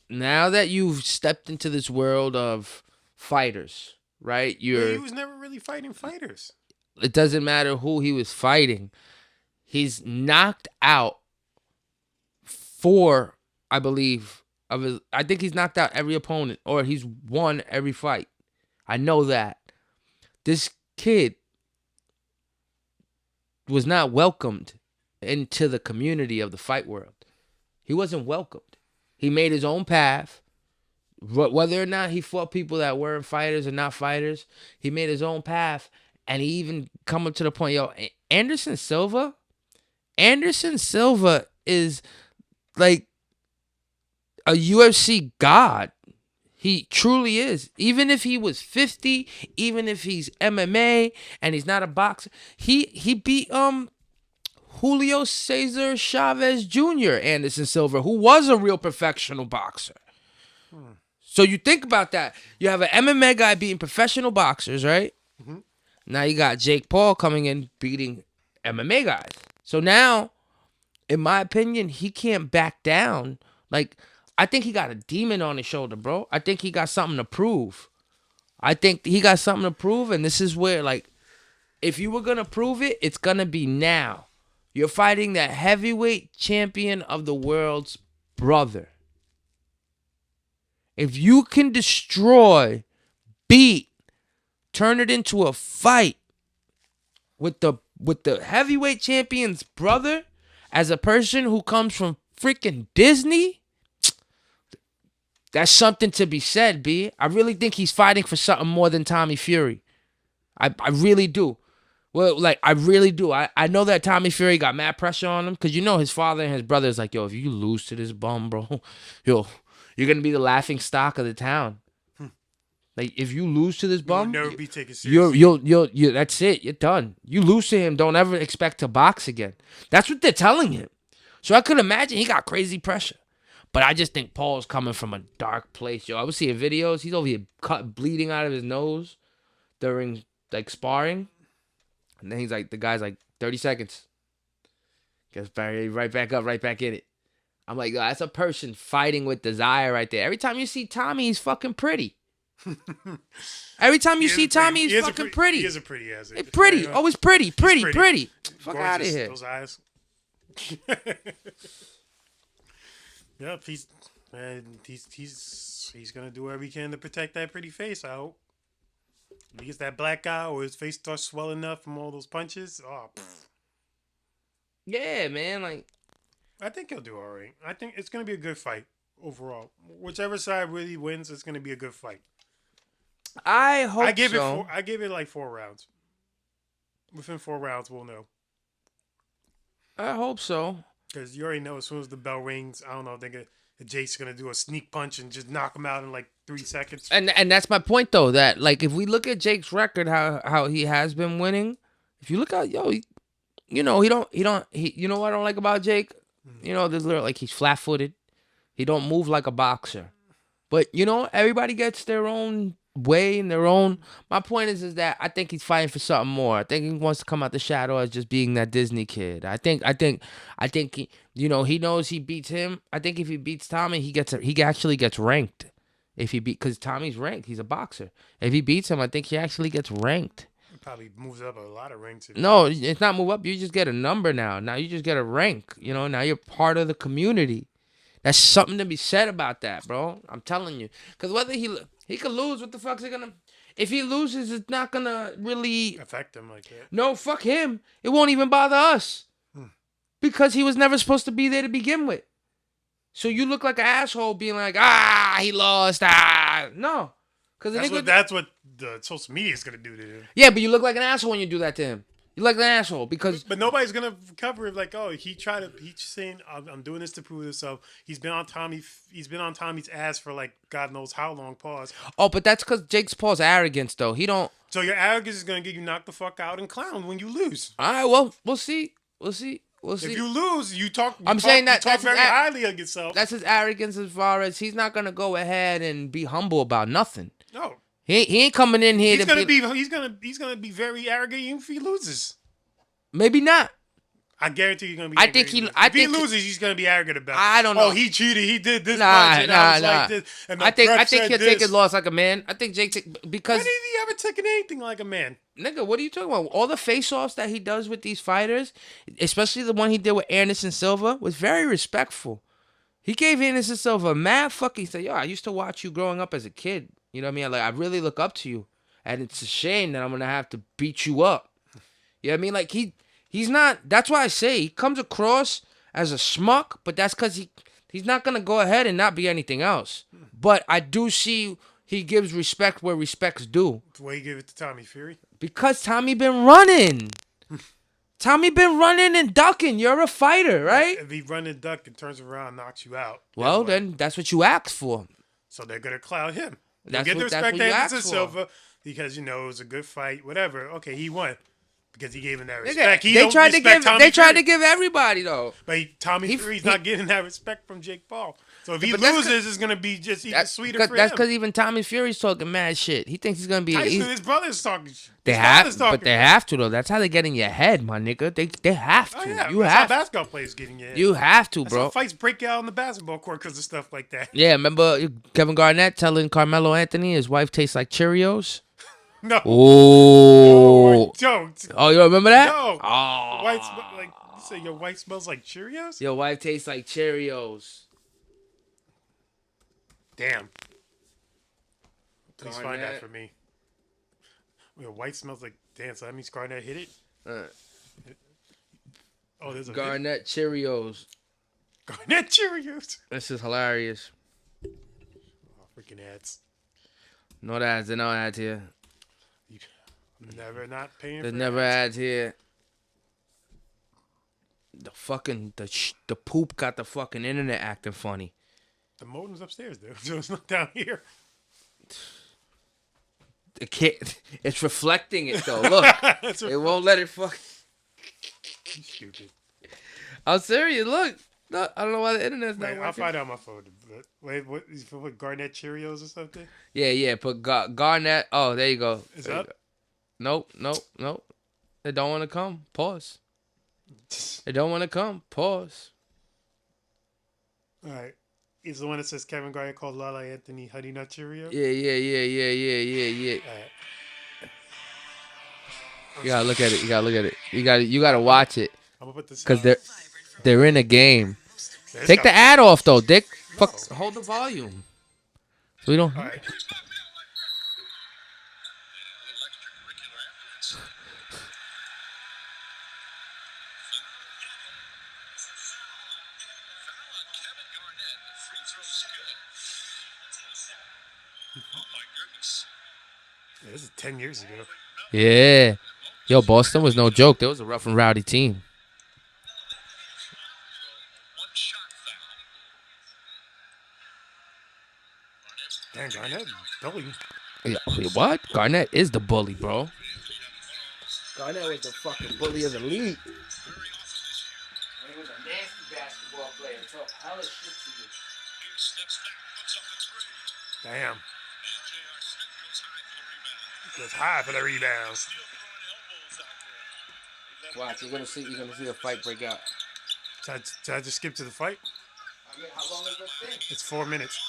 Now that you've stepped into this world of fighters, right? he was never really fighting fighters. It doesn't matter who he was fighting. He's knocked out 4, I believe, of his. I think he's knocked out every opponent, or he's won every fight. I know that. This kid was not welcomed into the community of the fight world. He wasn't welcomed. He made his own path. Whether or not he fought people that weren't fighters or not fighters, he made his own path. And he even come up to the point, Anderson Silva is like a UFC god. He truly is. Even if he was 50, even if he's MMA and he's not a boxer, he beat Julio Cesar Chavez Jr., Anderson Silva, who was a real professional boxer. So you think about that. You have an MMA guy beating professional boxers, right? Mm-hmm. Now you got Jake Paul coming in beating MMA guys. So now, in my opinion, he can't back down. Like, I think he got a demon on his shoulder, bro. I think he got something to prove. And this is where, like, if you were going to prove it, it's going to be now. You're fighting the heavyweight champion of the world's brother. If you can destroy, beat, turn it into a fight with the heavyweight champion's brother as a person who comes from freaking Disney, that's something to be said, B. I really think he's fighting for something more than Tommy Fury. I really do. Well, like, I really do. I know that Tommy Fury got mad pressure on him because, his father and his brother is like, yo, if you lose to this bum, bro, you're going to be the laughing stock of the town. Like, if you lose to this bum, You'll never be taken seriously. you're that's it. You're done. You lose to him, don't ever expect to box again. That's what they're telling him. So I could imagine he got crazy pressure. But I just think Paul's coming from a dark place, yo. I was seeing videos. He's over here bleeding out of his nose during, like, sparring. And then the guy's like, 30 seconds. Gets right back up, right back in it. I'm like, that's a person fighting with desire right there. Every time you see Tommy, he's fucking pretty. Every time you see Tommy, he's fucking pretty. He is a pretty ass. Hey, pretty. Always pretty. Pretty. Fuck Gorgeous, out of here. Those eyes. Yep, he's gonna do whatever he can to protect that pretty face. I hope. If he gets that black eye or his face starts swelling up from all those punches, Yeah, man. Like, I think he'll do all right. I think it's gonna be a good fight overall. Whichever side really wins, it's gonna be a good fight. I hope I give so. I give it like 4 rounds. Within 4 rounds, we'll know. I hope so. Because you already know as soon as the bell rings, I don't know, Jake's gonna do a sneak punch and just knock him out in like 3 seconds. And that's my point though. That, like, if we look at Jake's record, how he has been winning. If you look at he don't. You know what I don't like about Jake? There's little, like, he's flat footed. He don't move like a boxer. But everybody gets their own way and their own. My point is that I think he's fighting for something more. I think he wants to come out the shadow as just being that Disney kid. I think he, he knows he beats him. I think if he beats Tommy, he actually gets ranked. If he because Tommy's ranked, he's a boxer. If he beats him, I think he actually gets ranked. He probably moves up a lot of ranks. No, it's not move up. You just get a number now. Now you just get a rank. Now you're part of the community. That's something to be said about that, bro. I'm telling you. Because whether he could lose, what the fuck's he gonna? If he loses, it's not gonna really affect him like that. No, fuck him. It won't even bother us because he was never supposed to be there to begin with. So you look like an asshole being like, he lost. No, because that's what the social media is gonna do to him. Yeah, but you look like an asshole when you do that to him. You look like an asshole because. But nobody's gonna cover it like, oh, he's saying I'm doing this to prove himself. He's been on Tommy's ass for like God knows how long. Pause. Oh, but that's because Jake's Paul's arrogance though. He don't. So your arrogance is gonna get you knocked the fuck out and clowned when you lose. All right, well, we'll see. If you lose, you talk. Saying that you talk very highly of yourself. That's his arrogance as far as he's not gonna go ahead and be humble about nothing. No. He ain't coming in here he's gonna be very arrogant even if he loses. Maybe not. I guarantee you're gonna be. If he loses, he's gonna be arrogant about it. I don't know. Oh, he cheated. He did this. Nah. Like this, and I think he'll take his loss like a man. I think because. When did he ever taken anything like a man? Nigga, what are you talking about? All the face-offs that he does with these fighters, especially the one he did with Anderson Silva, was very respectful. He gave Anderson Silva a mad fucking. He said, "Yo, I used to watch you growing up as a kid. You know what I mean? Like I really look up to you, and it's a shame that I'm gonna have to beat you up. You know what I mean? Like he's not. That's why I say he comes across as a schmuck, but that's because he's not gonna go ahead and not be anything else. But I do see he gives respect where respect's due. The way he gave it to Tommy Fury. Because Tommy been running. Tommy been running and ducking. You're a fighter, right? If he run and duck and turns around and knocks you out. Well, then that's what you asked for. So they're gonna cloud him. That's get the what respect you asked for. Silva because it was a good fight. Whatever. Okay, he won because he gave him that They respect. tried to give everybody though. But Tommy Fury's not getting that respect from Jake Paul. So if he loses, it's gonna be just even sweeter for him. That's because even Tommy Fury's talking mad shit. He thinks he's gonna be. His brother's talking shit. They have to though. That's how they get in your head, my nigga. They have to. Oh, yeah. You that's have. How basketball players get in your head. You have to, that's bro. How fights break out on the basketball court because of stuff like that. Yeah, remember Kevin Garnett telling Carmelo Anthony his wife tastes like Cheerios? No. Oh. No, don't. Oh, you remember that? No. Oh. You say your wife smells like Cheerios? Your wife tastes like Cheerios. Damn. Please find that for me. Your wife smells like. Damn, so that means Garnett hit it? Oh, there's a Garnett Cheerios. Garnett Cheerios. This is hilarious. Oh, freaking ads. No ads. There's no ads here. Never not paying. There's never ads here. The fucking the poop got the fucking internet acting funny. The modem's upstairs, dude. So it's not down here. It's reflecting it though. Look, it won't let it fuck. You stupid. I'm serious. Look, I don't know why the internet's not working. I'll find out my phone. Wait, what Garnett Cheerios or something? Yeah. Put Garnett. Oh, there you go. Is up? Nope. They don't want to come. Pause. They don't want to come. Pause. All right. Is the one that says Kevin Garnett called Lala Anthony Honey Nut Cheerio? Yeah. All right. You gotta look at it. You gotta watch it. I'm gonna put this because they're in a game. Yeah, Take the ad off though, Dick. No. Fuck, hold the volume. So we don't. All right. Yeah, this is 10 years ago. Yeah. Yo, Boston was no joke. There was a rough and rowdy team. Damn, Garnett, bully. Yeah, what? Garnett is the bully, bro. Garnett was the fucking bully of the league. He was a nasty basketball player. Talk hella shit to you. Damn. Goes high for the rebound. Watch, you're gonna see the fight break out. Should I just skip to the fight? I mean, how long is this thing? It's 4 minutes.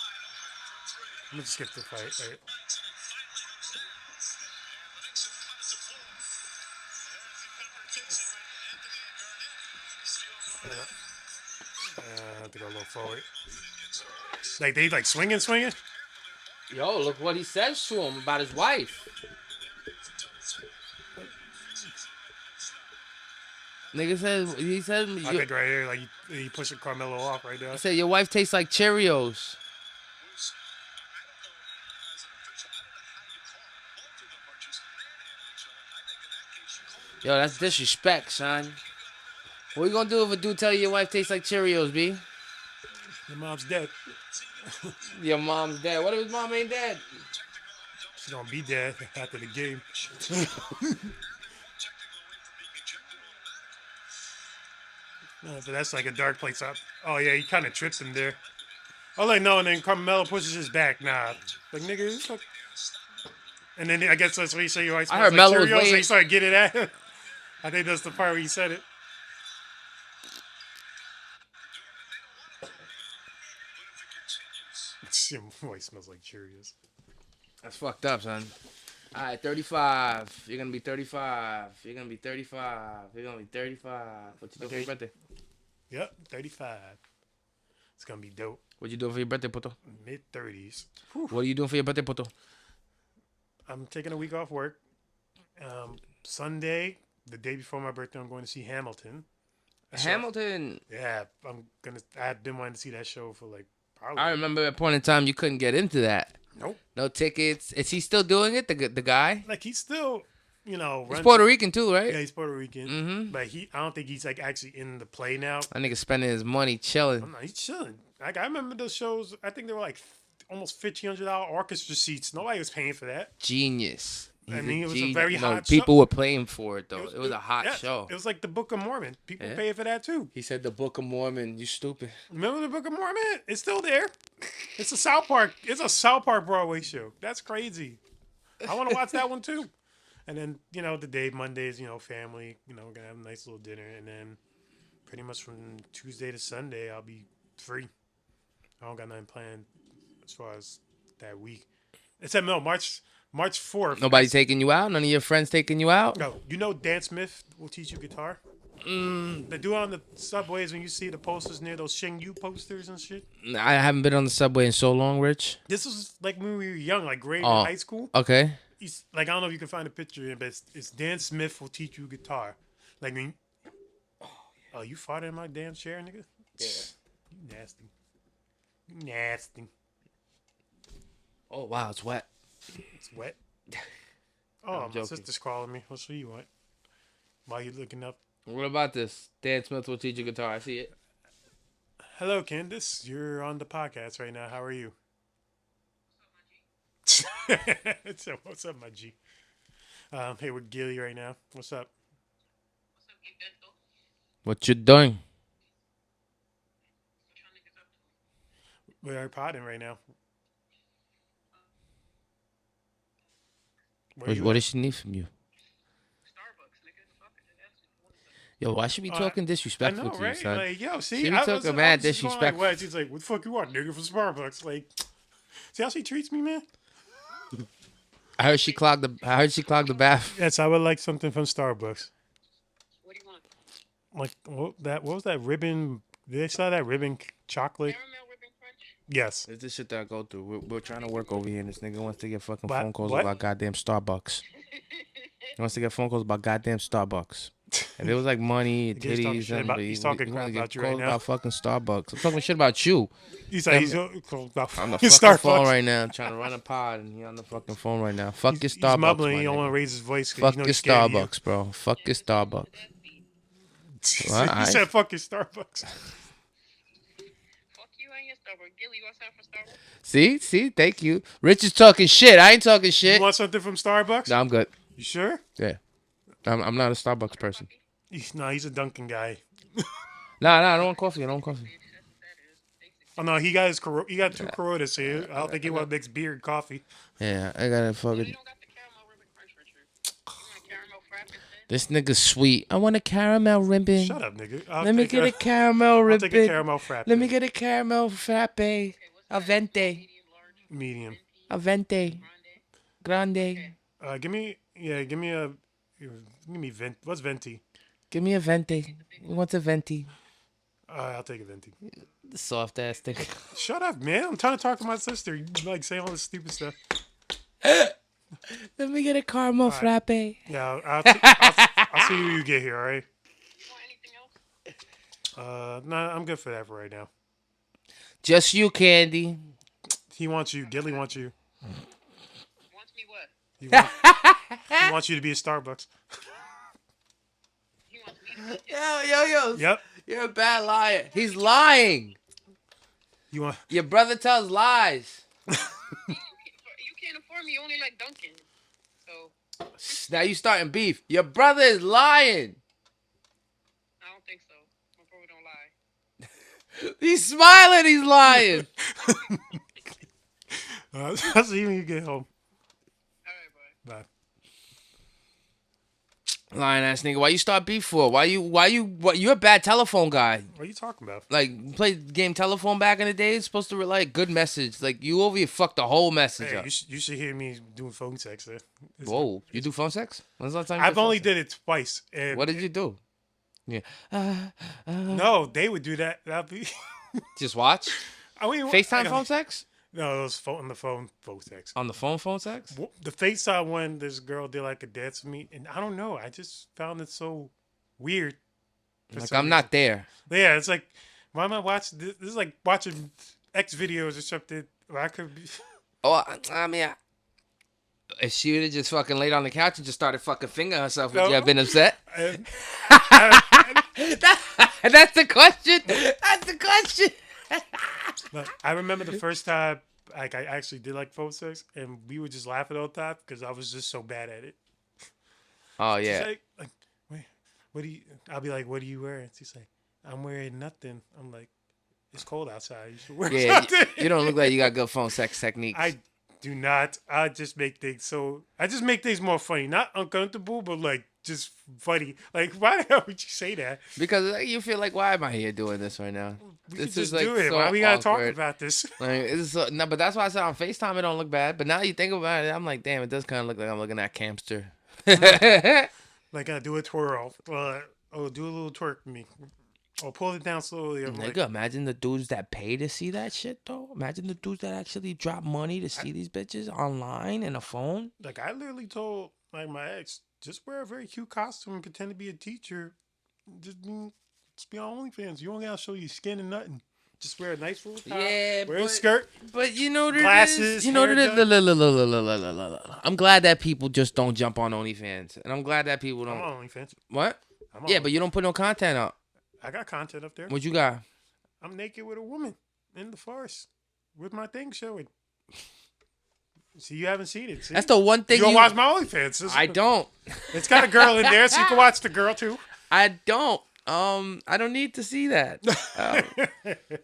Let me just skip to the fight. Right. have to go a little forward. Like they like swinging. Yo, look what he says to him about his wife. Nigga says he said I think right here, like he pushing Carmelo off right there. he said your wife tastes like Cheerios. Yo, that's disrespect, son. What you gonna do if a dude tell you your wife tastes like Cheerios, B? Your mom's dead. Your mom's dead. What if his mom ain't dead? She's gonna be dead after the game. But that's like a dark place up. Oh yeah, he kind of tripped him there. Oh like no, and then Carmelo pushes his back. Nah, like nigga, fuck. And then I guess that's what he said. Your wife smells heard like Melo was Cheerios. And he waiting. started getting at him. I think that's the part where he said it. Your wife smells like Cheerios. That's fucked up, son. All right, 35. You're gonna be 35. You're gonna be 35. You're gonna be 35. What you doing for your birthday? Yep, 35. It's gonna be dope. What you doing for your birthday, Poto? Mid-30s. What are you doing for your birthday, Poto? I'm taking a week off work. Sunday, the day before my birthday, I'm going to see Hamilton. Hamilton. Yeah, I've been wanting to see that show for like probably. I remember at a point in time you couldn't get into that. Nope. No tickets. Is he still doing it? The guy? Like he's still, He's runs. Puerto Rican too, right? Yeah, he's Puerto Rican. Mm-hmm. But I don't think he's like actually in the play now. That nigga spending his money chilling. I'm not, he's chilling. Like I remember those shows. I think they were like almost $1,500 orchestra seats. Nobody was paying for that. Genius. I mean, it was a genius. very hot show. People were playing for it though. It was a hot show. It was like the Book of Mormon. People Yeah. pay for that too. He said the Book of Mormon. You stupid. Remember the Book of Mormon? It's still there. It's a South Park. It's a South Park Broadway show. That's crazy. I want to watch that one too. And then the day Mondays, family. We're gonna have a nice little dinner, and then pretty much from Tuesday to Sunday, I'll be free. I don't got nothing planned as far as that week. Except March 4th. Nobody taking you out? None of your friends taking you out? No. Dan Smith will teach you guitar. They do it on the subways when you see the posters near those Shing Yu posters and shit. I haven't been on the subway in so long, Rich. This was like when we were young, like grade in high school. Okay. He's like, I don't know if you can find a picture, but it's Dan Smith will teach you guitar. Like, oh, you farted in my damn chair, nigga? Yeah. You nasty. You nasty. Oh, wow, it's wet. It's wet. Oh, my joking. sister's calling me. What show you want? While you looking up. What about this? Dan Smith will teach you guitar. I see it. Hello, Candace. You're on the podcast right now. How are you? So, what's up, my G? Hey, we're Gilly right now. What's up? What you doing? We're potting right now. What does she need from you? Yo, why should we talking I disrespectful know, to you, right? son? Like, yo, see, She be talking mad disrespectful. Like, she's like, what the fuck you want, nigga, from Starbucks? Like, see how she treats me, man? I heard she clogged the bath. Yes, I would like something from Starbucks. What do you want? Like, what was that ribbon? Did they sell that ribbon chocolate? Caramel ribbon crunch? Yes. It's this shit that I go through. We're trying to work over here, and this nigga wants to get fucking What? phone calls What? about goddamn Starbucks. He wants to get phone calls about goddamn Starbucks. If it was like money, He's talking titties, shit and about- he's talking crap wanna about get you right calls now. about fucking Starbucks. I'm talking shit about you. He's like, he's on the fucking Starbucks. phone right now, trying to run a pod, and he on the fucking phone right now. Fuck your He's Starbucks, mumbling. my He don't nigga. want to raise his voice. Fuck you know your he's scared of you. Starbucks, bro. Fuck your Starbucks. Well, He I- said, "Fuck your Starbucks." Fuck you and your Starbucks. Gilly, you want something from Starbucks? See, thank you. Rich is talking shit. I ain't talking You shit. want something from Starbucks? No, I'm good. You sure? Yeah, I'm not a Starbucks person. He's a Dunkin' guy. Nah, I don't want coffee. Oh no, he got he got 2 Coronas here. I don't think he want to mix beer and coffee. Yeah, I gotta You fucking. don't got the caramel ribbon crunch, Richard. You want a caramel frappe instead? This nigga's sweet. I want a caramel ribbon. Shut up, nigga. Let me get a caramel I'll ribbon. take a caramel frappe. Let me get a caramel frappe. Okay, what's that? A venti. Medium, large, medium. A venti. grande? Grande. Give me venti. What's venti? Give me a venti. We want a venti. I'll take a venti. Soft ass thing. Shut up, man. I'm trying to talk to my sister. You like saying all this stupid stuff. Let me get a caramel frappe. Yeah, I'll see who you get here, all right? You want anything else? No, I'm good for that for right now. Just you, Candy. He wants you. Gilly wants you. Wants me what? He wants you to be at Starbucks. He wants me to. Yo. Yep. You're a bad liar. He's lying. You want? Your brother tells lies. You can't afford me. You only like Dunkin'. So Now you starting beef. Your brother is lying. I don't think so. My brother don't lie. He's smiling. He's lying. I'll see you when you get home. All right, bye. Bye. Lying ass nigga. Why you start beef for? What? You're a bad telephone guy. What are you talking about? Like, you played game telephone back in the day. It's supposed to relay good message. Like, you over here fucked the whole message Hey, up. you should hear me doing phone sex. Whoa. You do phone sex? When's the last time you I've did phone only sex? did it twice. And What did you do? Yeah. No, they would do that. That'd be. Just watch? I mean, FaceTime phone sex? No, it was on the phone sex. On the phone sex? The FaceTime one, this girl did like a dance with me, and I don't know. I just found it so weird. Like, I'm not there. Yeah, it's like, why am I watching this? This is like watching X videos or something. Where I could be. Oh, I mean, if she would have just fucking laid on the couch and just started fucking fingering herself, would you have been upset? That's the question. That's the question. But I remember the first time, like I actually did like phone sex, and we would just laugh at all the time because I was just so bad at it. Oh, She's yeah. like, wait, what do you? I'll be like, what are you wearing? She's like, I'm wearing nothing. I'm like, it's cold outside. You should wear Yeah, something. you don't look like you got good phone sex techniques. I do not. I just make things more funny, not uncomfortable, but like just funny. Like, why the hell would you say that? Because you feel like, why am I here doing this right now? We This could is, just like, do it. so Why we gotta talk awkward. about this? Like, no, but that's why I said on FaceTime it don't look bad. But now you think about it, I'm like, damn, it does kind of look like I'm looking at Campster. Like, I do a twirl. Do a little twerk for me. Or pull it down slowly. I'm like, Nigga, imagine the dudes that pay to see that shit, though. Imagine the dudes that actually drop money to see these bitches online and a phone. like I literally told like my ex, just wear a very cute costume and pretend to be a teacher. Just be on OnlyFans. You only gotta show your skin and nothing. Just wear a nice little top. Yeah, wear a but- skirt. But you know what it Glasses, is? You know what it hair is? I'm glad that people just don't jump on OnlyFans. And I'm glad that people I'm don't. on OnlyFans. What? I'm on Yeah, but you don't put no content up. I got content up there. What you got? I'm naked with a woman in the forest with my thing showing. See, you haven't seen it. See? That's the one thing you don't watch my OnlyFans. I don't. It's got a girl in there, so you can watch the girl too. I don't. I don't need to see that.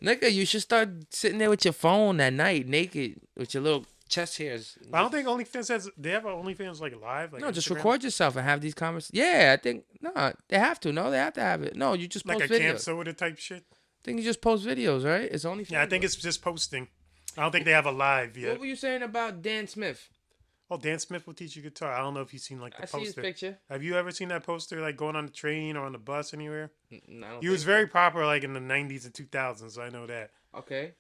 Nigga, you should start sitting there with your phone at night, naked, with your little chest hairs. I don't think OnlyFans has. They have OnlyFans like live. Like No, just Instagram? record yourself and have these conversations. Yeah, I think they have to. No, they have to have it. No, you just like post a videos. Camp Soda type shit. I think you just post videos, right? It's only. Yeah, I think it's just posting. I don't think they have a live yet. What were you saying about Dan Smith? Oh, Dan Smith will teach you guitar. I don't know if you've seen like the I see his poster. picture. Have you ever seen that poster like going on the train or on the bus anywhere? I don't He was think very popular like in the 90s and 2000s, so I know that. so. Okay.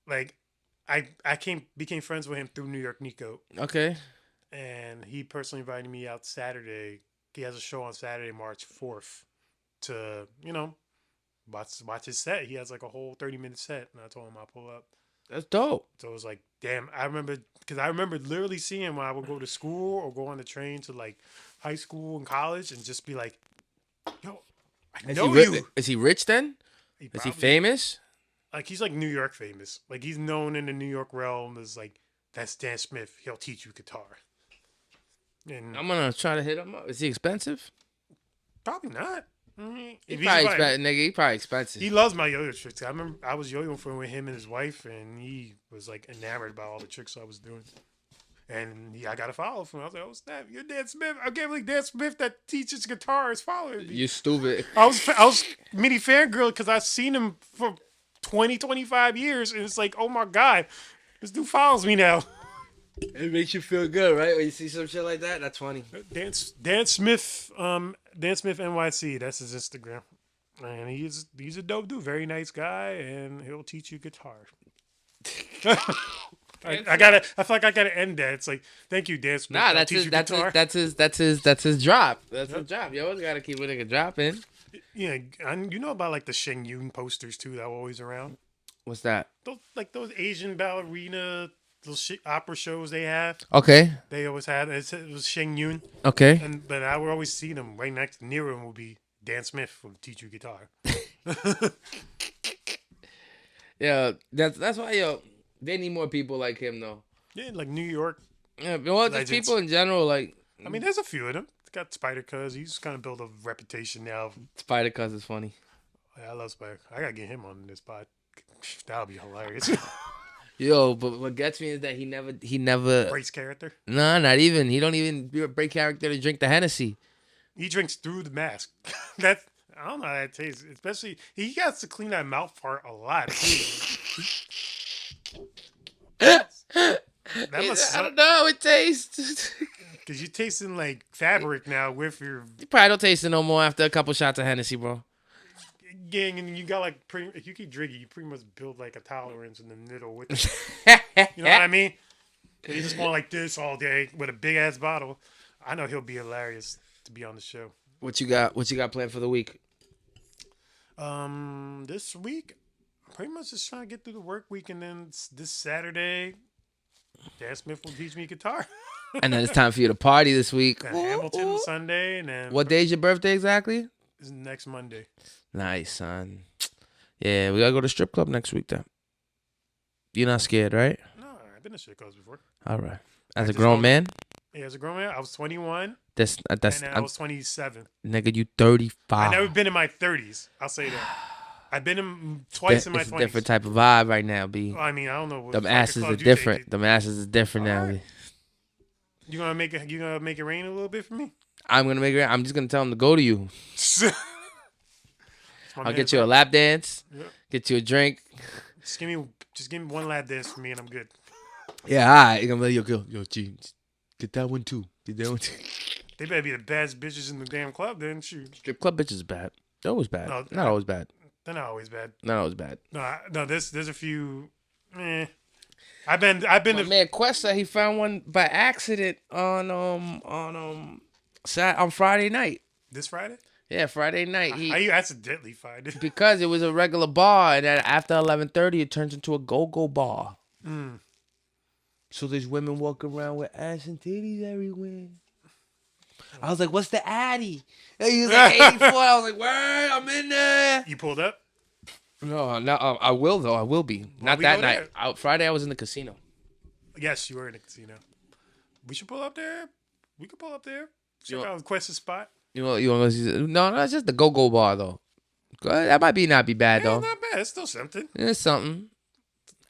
Like I became friends with him through New York Nico, Okay. and he personally invited me out Saturday. He has a show on Saturday, March 4th to, watch his set. He has like a whole 30-minute set, and I told him I'll pull up. That's dope. So it was like, damn, I remember literally seeing him when I would go to school or go on the train to like high school and college and just be like, yo, I know you. Is he rich then? Is he probably- famous? Like, he's like New York famous. Like, he's known in the New York realm as like, that's Dan Smith. He'll teach you guitar. And I'm gonna try to hit him up. Is he expensive? probably not. I mean, He if he's probably like- expensive, nigga. He probably expensive. he loves my yo-yo tricks. I remember I was yo-yoing for him with him and his wife, and he was like enamored by all the tricks I was doing. And I got a follow from him. I was like, oh snap, you're Dan Smith. I can't believe Dan Smith that teaches guitar is following me. You stupid. I was mini fangirl because I've seen him for 20, 25 years, and it's like, oh my god, this dude follows me now. It makes you feel good, right? When you see some shit like that, that's funny. Dan Smith NYC. That's his Instagram. And he's a dope dude, very nice guy, and he'll teach you guitar. I feel like I gotta end that. It's like, thank you, Dan Smith. Nah, I'll that's teach his. you That's his. guitar. That's his drop. That's Yep. his drop. You always gotta keep a nigga dropping. Yeah, and you know about like the Sheng Yun posters too that were always around. What's that? Those Asian ballerina opera shows they have. Okay. They always had it was Sheng Yun, Okay. but I would always see them right near him would be Dan Smith will teach you guitar. Yeah, that's why they need more people like him though. Yeah, like New York. Yeah, well, just Legends. people in general like. I mean, there's a few of them. Got Spider Cuz. He's kind of built a reputation now. Spider Cuz is funny. Yeah, I love Spider. I gotta get him on this pod. That'll be hilarious. Yo, but what gets me is that he never. Brace character. Nah, not even. He don't even break character to drink the Hennessy. He drinks through the mask. That I don't know how that tastes. Especially he has to clean that mouth part a lot. That must I don't know how it tastes. because you're tasting like fabric now with your You probably don't taste it no more after a couple shots of Hennessy, bro. gang, and you got like if you keep drinking, you pretty much build like a tolerance in the middle with it. You know what I mean? He's just going like this all day with a big ass bottle. I know he'll be hilarious to be on the show. What you got planned for the week? This week, pretty much just trying to get through the work week, and then this Saturday, Dan Smith will teach me guitar. And then it's time for you to party this week. Got Hamilton Sunday, and then What day's your birthday exactly? is next Monday. Nice, son. Yeah, we gotta go to strip club next week then. You're not scared, right? No, I've been to shit clubs before. All right. As a just grown don't- man, Yeah, as a grown man, I was 21, that's and then I I'm, was 27. nigga. You 35. I've never been in my 30s. I'll say that. I've been in twice in my It's 20s. a different type of vibe right now, B. Well, I mean, I don't know. What Them fucking asses are clubs you different. take. Them asses is different now. Alright. B. You gonna make it? You gonna make it rain a little bit for me? I'm gonna make it. I'm just gonna tell him to go to you. It's my I'll man, get you a bro. lap dance. Yeah. Get you a drink. Just give me one lap dance for me, and I'm good. Yeah, all right. You're gonna be like, yo, G, get that one too. Get that one too. They better be the baddest bitches in the damn club, then shoot. Strip club bitches is bad. They're always bad. No, Not always bad. They're not always bad. Not always bad. No. There's a few. I've been to Man, Quest said he found one by accident on Friday night. this Friday. Yeah, Friday night. How you accidentally find it? Because it was a regular bar, and then after 11:30, it turns into a go-go bar. Mm. So there's women walking around with ass and titties everywhere. I was like, "What's the Addy?" And he was like 84. I was like, "Word, I'm in there." You pulled up. No, I will though. I will be. Not we that go night. there? Friday, I was in the casino. Yes, you were in the casino. We should pull up there. We could pull up there. Check You- out Quest's spot. You want to go see? No, it's just the go-go bar though. That might not be bad Yeah, though. not bad. It's still something. It's something.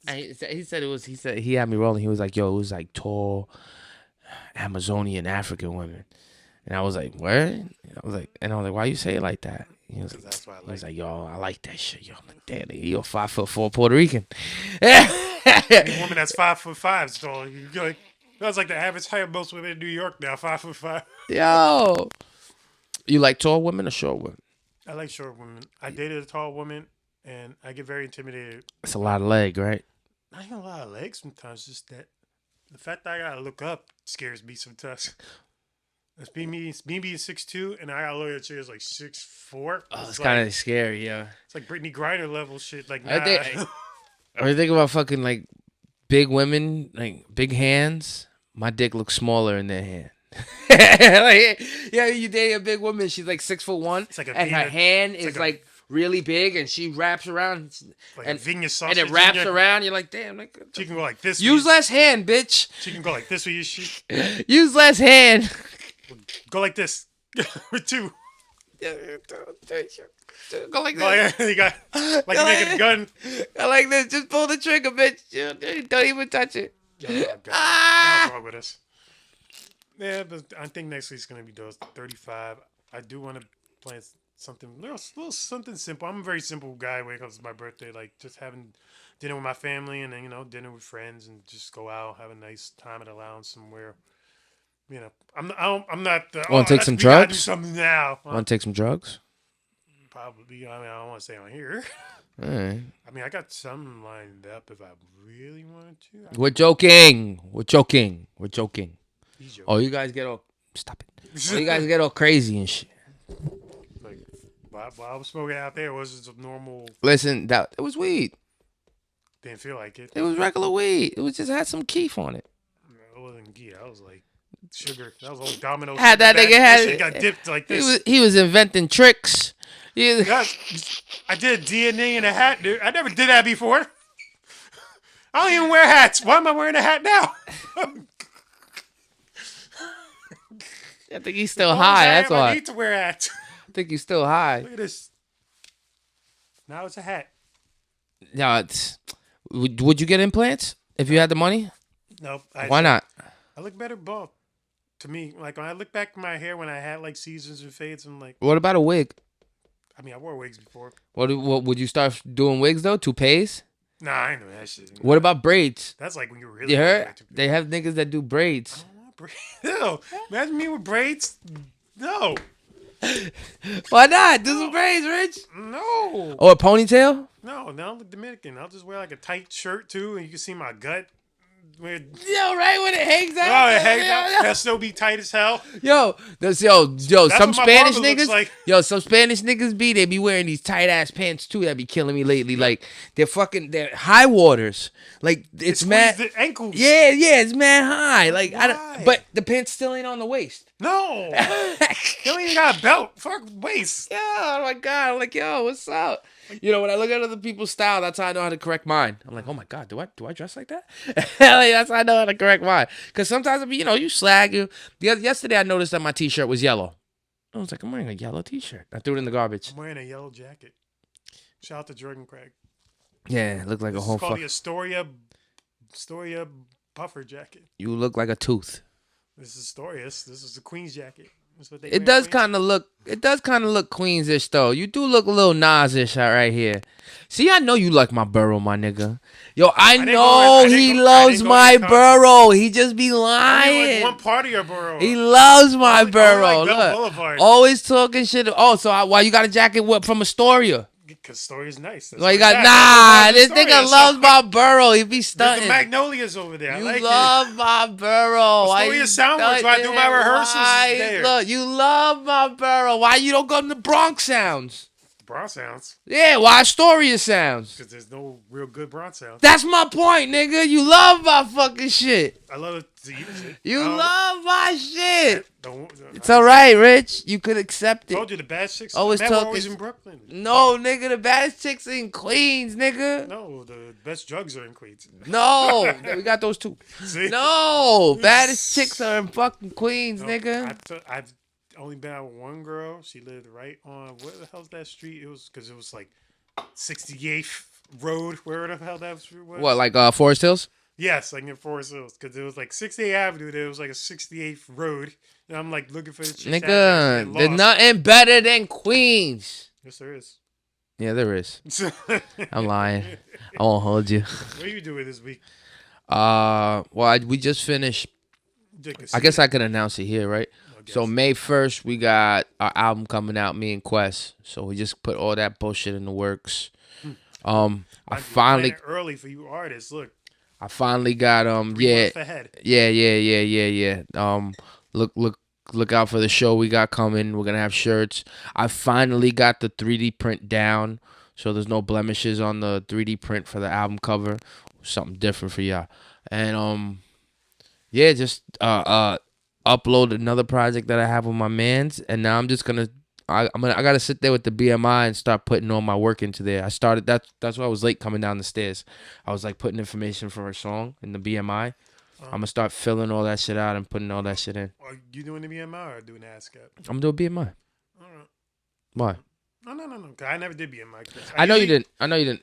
And he said it was. He said he had me rolling. He was like, "Yo, it was like tall, Amazonian African women," and I was like, "What?" I was like, "Why you say it like that?" He was like, That's why I he was like. like, "Yo, I like that shit." Yo, I'm like, "Damn, nigga, you're 5'4" Puerto Rican." A woman that's 5'5" tall. You're like, that's like the average height of most women in New York now. 5'5". Yo, you like tall women or short women? I like short women. I dated a tall woman, and I get very intimidated. It's a lot of leg, right? Not even a lot of legs sometimes. Just that the fact that I gotta look up scares me sometimes. It's me being 6'2", and I gotta look at you as like 6'4". Oh, it's like, kind of scary, yeah. It's like Brittany Griner level shit. Like, I nah. think- Or you think about fucking like big women, like big hands. My dick looks smaller in their hand. Like, yeah, you date a big woman. She's like 6'1", It's like a and her Vienna- hand it's is like a- like really big, and she wraps around, like and a Vigna and sausage. it wraps in your- around. You're like, damn, like She can go like this. use with less hand, bitch. She can go like this with your shit. Use less hand. Go like this. With two. Go like Go this. like, you got like you making a gun. I like this. Just pull the trigger, bitch. Don't even touch it. Oh, God. Ah! What's wrong with us? Yeah, but I think next week's gonna be those 35. I do want to plan something little something simple. I'm a very simple guy when it comes to my birthday. Like just having dinner with my family, and then dinner with friends, and just go out, have a nice time at a lounge somewhere. I'm not. Wanna take some we gotta do drugs? something now. Want to take some drugs? Probably. I mean, I don't want to say on here. All right. I mean, I got some lined up if I really wanted to. We're joking. We're joking. We're joking. He's joking. Oh, you guys get all stop it. Oh, you guys get all crazy and shit. Like, while I was smoking out there, it was just a normal. Listen, that it was weed. Didn't feel like it. It was regular weed. It was just had some keef on it. It wasn't ghee. I was like sugar. That was old Domino. Had that nigga had it got dipped like this. He was inventing tricks. I did DNA in a hat, dude. I never did that before. I don't even wear hats. Why am I wearing a hat now? I think he's still high. That's why. I need to wear hats. I think he's still high. Look at this. Now it's a hat. No, it's. Would you get implants if you had the money? Nope. Why not? I look better bald. To me, like when I look back at my hair when I had like seasons and fades, I'm like. What about a wig? I mean, I wore wigs before. What would you start doing wigs though? Toupees? Nah, I know that shit. What about braids? That's like when you really. You heard? They have niggas that do braids. I don't want braids. No, imagine me with braids. No. Why not? Do some braids, Rich. No. Or a ponytail? No, now I look Dominican. I'll just wear like a tight shirt too, and you can see my gut. Yo, right when it hangs out. Oh, it hangs out. That'll still be tight as hell. Yo, That's some what my Spanish barber looks niggas. like. Yo, some Spanish niggas they be wearing these tight ass pants too. That be killing me lately. Like they're high waters. Like it's mad. The ankles. Yeah, it's mad high. Like Why? but the pants still ain't on the waist. No. You don't even got a belt. Fuck waist. Yeah, oh my god. I'm like, yo, what's up? You know, when I look at other people's style, that's how I know how to correct mine. I'm like, oh my god, do I dress like that? Like, that's how I know how to correct mine. Because sometimes, you slag you. Yesterday, I noticed that my t-shirt was yellow. I was like, I'm wearing a yellow t-shirt. I threw it in the garbage. I'm wearing a yellow jacket. Shout out to Jordan Craig. Yeah, it looked like This a whole is called fuck. the Astoria puffer jacket. You look like a tooth. This is Astoria's. This is the Queen's jacket. That's what they It wear does in Queens. kind of look. It does kind of look Queens-ish though. You do look a little Nas-ish right here. See, I know you like my burrow, my nigga. Yo, I know he loves my burrow. He just be I lying. like one part of your burrow. He loves my burrow. like Bell Look, Boulevard. always talking shit. Oh, so why you got a jacket from Astoria? Because Astoria's nice. That's Well, you what got it's at. this nigga loves my burrow. He be There's stunting. the Magnolias over there. I You like love my burrow. Why Astoria you Soundworks, where I do my stunting? rehearsals Why? there. Look, you love my burrow. Why you don't go to the Bronx Sounds? it. Bronx sounds. Yeah, why Astoria Sounds? Because there's no real good Bronx sounds. That's my point, nigga. You love my fucking shit. I love it to use it. You love my shit. Don't, It's all right, Rich. You could accept I it. told you the bad chicks. Always man, we're talking- always in Brooklyn. No, nigga, the baddest chicks in Queens, nigga. No, the best drugs are in Queens. No, we got those too. See? No, baddest chicks are in fucking Queens, No, nigga. I've only been out with one girl. She lived right on where the hell's that street? It was because it was like 68th Road. Where the hell that street was? What, like Forest Hills? Yes, like in Forest Hills, because it was like 68th Avenue. There was like a 68th Road, and I'm like looking for this chick's address Nigga, and there's lost. nothing better than Queens. Yes, there is. Yeah, there is. What I'm lying. I won't hold you. are you doing this week? We just finished. Dick, I guess I could announce it here, right? guess. So May 1st, we got our album coming out, me and Quest. So we just put all that bullshit in the works. I Might be finally planning early for you artists. Look, got 3 months ahead. Yeah. Look out for the show we got coming. We're gonna have shirts. I finally got the 3D print down, so there's no blemishes on the 3D print for the album cover. Something different for y'all. And just upload another project that I have with my mans, and now I'm just gonna I gotta sit there with the BMI and start putting all my work into there. I started that's why I was late coming down the stairs. I was like putting information for a song in the BMI. I'm gonna start filling all that shit out and putting all that shit in. Are you doing the BMI or doing the ASCAP? I'm doing BMI. All right. Why? No. 'Cause I never did BMI. I know you didn't.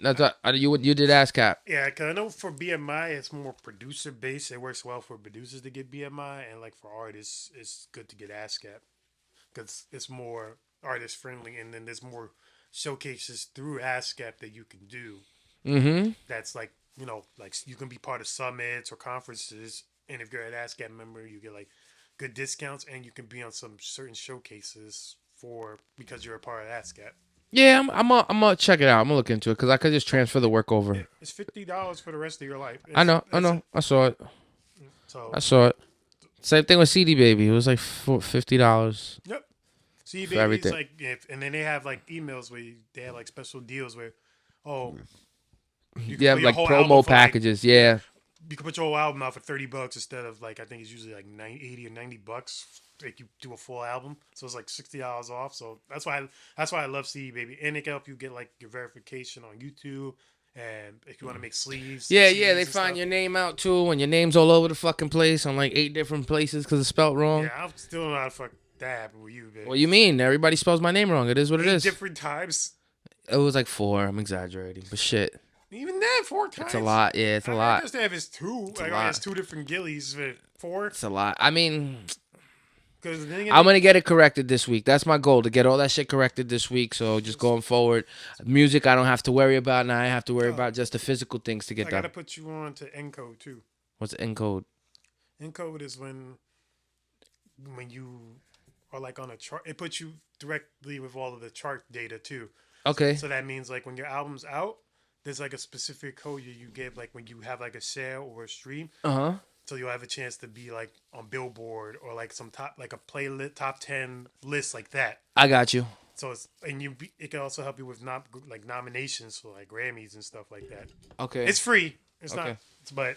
That's what, you did ASCAP. Yeah, because I know for BMI, it's more producer based. It works well for producers to get BMI, and like for artists, it's good to get ASCAP because it's more artist friendly, and then there's more showcases through ASCAP that you can do. Mm-hmm. That's like like you can be part of summits or conferences, and if you're an ASCAP member, you get like good discounts, and you can be on some certain showcases because you're a part of ASCAP. Yeah, I'm gonna check it out. I'm gonna look into it because I could just transfer the work over. It's $50 for the rest of your life. I know. I saw it. So I saw it. Same thing with CD Baby. It was like $50 yep. See, for baby, everything. like and then they have like emails where they have like special deals where, oh, you can Yeah, put your like whole album promo for, like, packages. Yeah. you can put your whole album out for $30 instead of like I think it's usually like 80 or $90. Like you do a full album, so it's like $60 off. So that's why I love CD Baby, and it can help you get like your verification on YouTube, and if you want to make sleeves. Yeah, CDs they and find stuff. your name out too, and your name's all over the fucking place on like 8 different places because it's spelled wrong. Yeah, I'm still not fuck that happen with you, man. What you mean? Everybody spells my name wrong. It is what it 8 is. different times. It was like 4. I'm exaggerating, but shit, Even that 4 times. it's a lot. Yeah, it's a I lot. understand if it's 2. a Like, lot. it's 2 different gillies, but 4. It's a lot. I mean, Because I'm gonna get it corrected this week. That's my goal, to get all that shit corrected this week. So just going forward, music I don't have to worry about now. I have to worry about just the physical things to get I done. gotta put you on to encode too. What's encode? Encode is when you are like on a chart. It puts you directly with all of the chart data too. Okay. So that means like when your album's out, there's like a specific code you give like when you have like a sale or a stream. Uh-huh. So you'll have a chance to be like on Billboard or like some top like a playlist top 10 list like that. I got you. So it's it can also help you with like nominations for like Grammys and stuff like that. Okay. It's free. It's Okay. not, but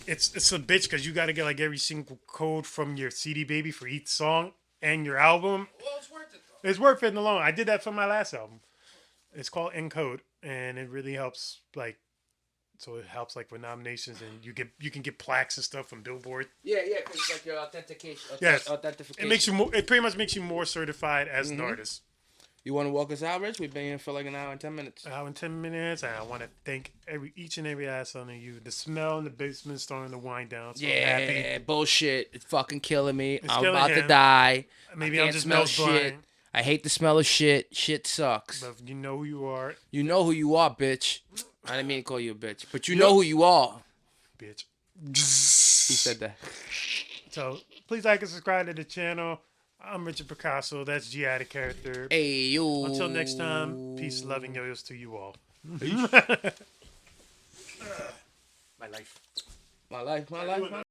it's a bitch because you got to get like every single code from your CD Baby for each song and your album. Well, it's worth it though. It's worth it in the long run. I did that for my last album. It's called Encode, and it really helps. Like, so it helps like with nominations, and you can get plaques and stuff from Billboard. Yeah, because it's like your authentication. Yes. Authentication. It makes you more. It pretty much makes you more certified as Mm-hmm. an artist. You want to walk us out, Rich? We've been here for like an hour and 10 minutes. Hour and 10 minutes, and I want to thank each and every ass one of you. The smell in the basement starting to wind down. So I'm happy. Bullshit. It's fucking killing me. I'm killing about to him. die. Maybe I I'm can't just smell nose shit. blind. I hate the smell of shit. Shit sucks. But you know who you are, You know who you are, bitch. I didn't mean to call you a bitch, but you know who you are. bitch. He said that. So please like and subscribe to the channel. I'm Richard Picasso. That's G out of character. Hey, yo. Until next time, peace, love, and yo-yos to you all. My life. My life.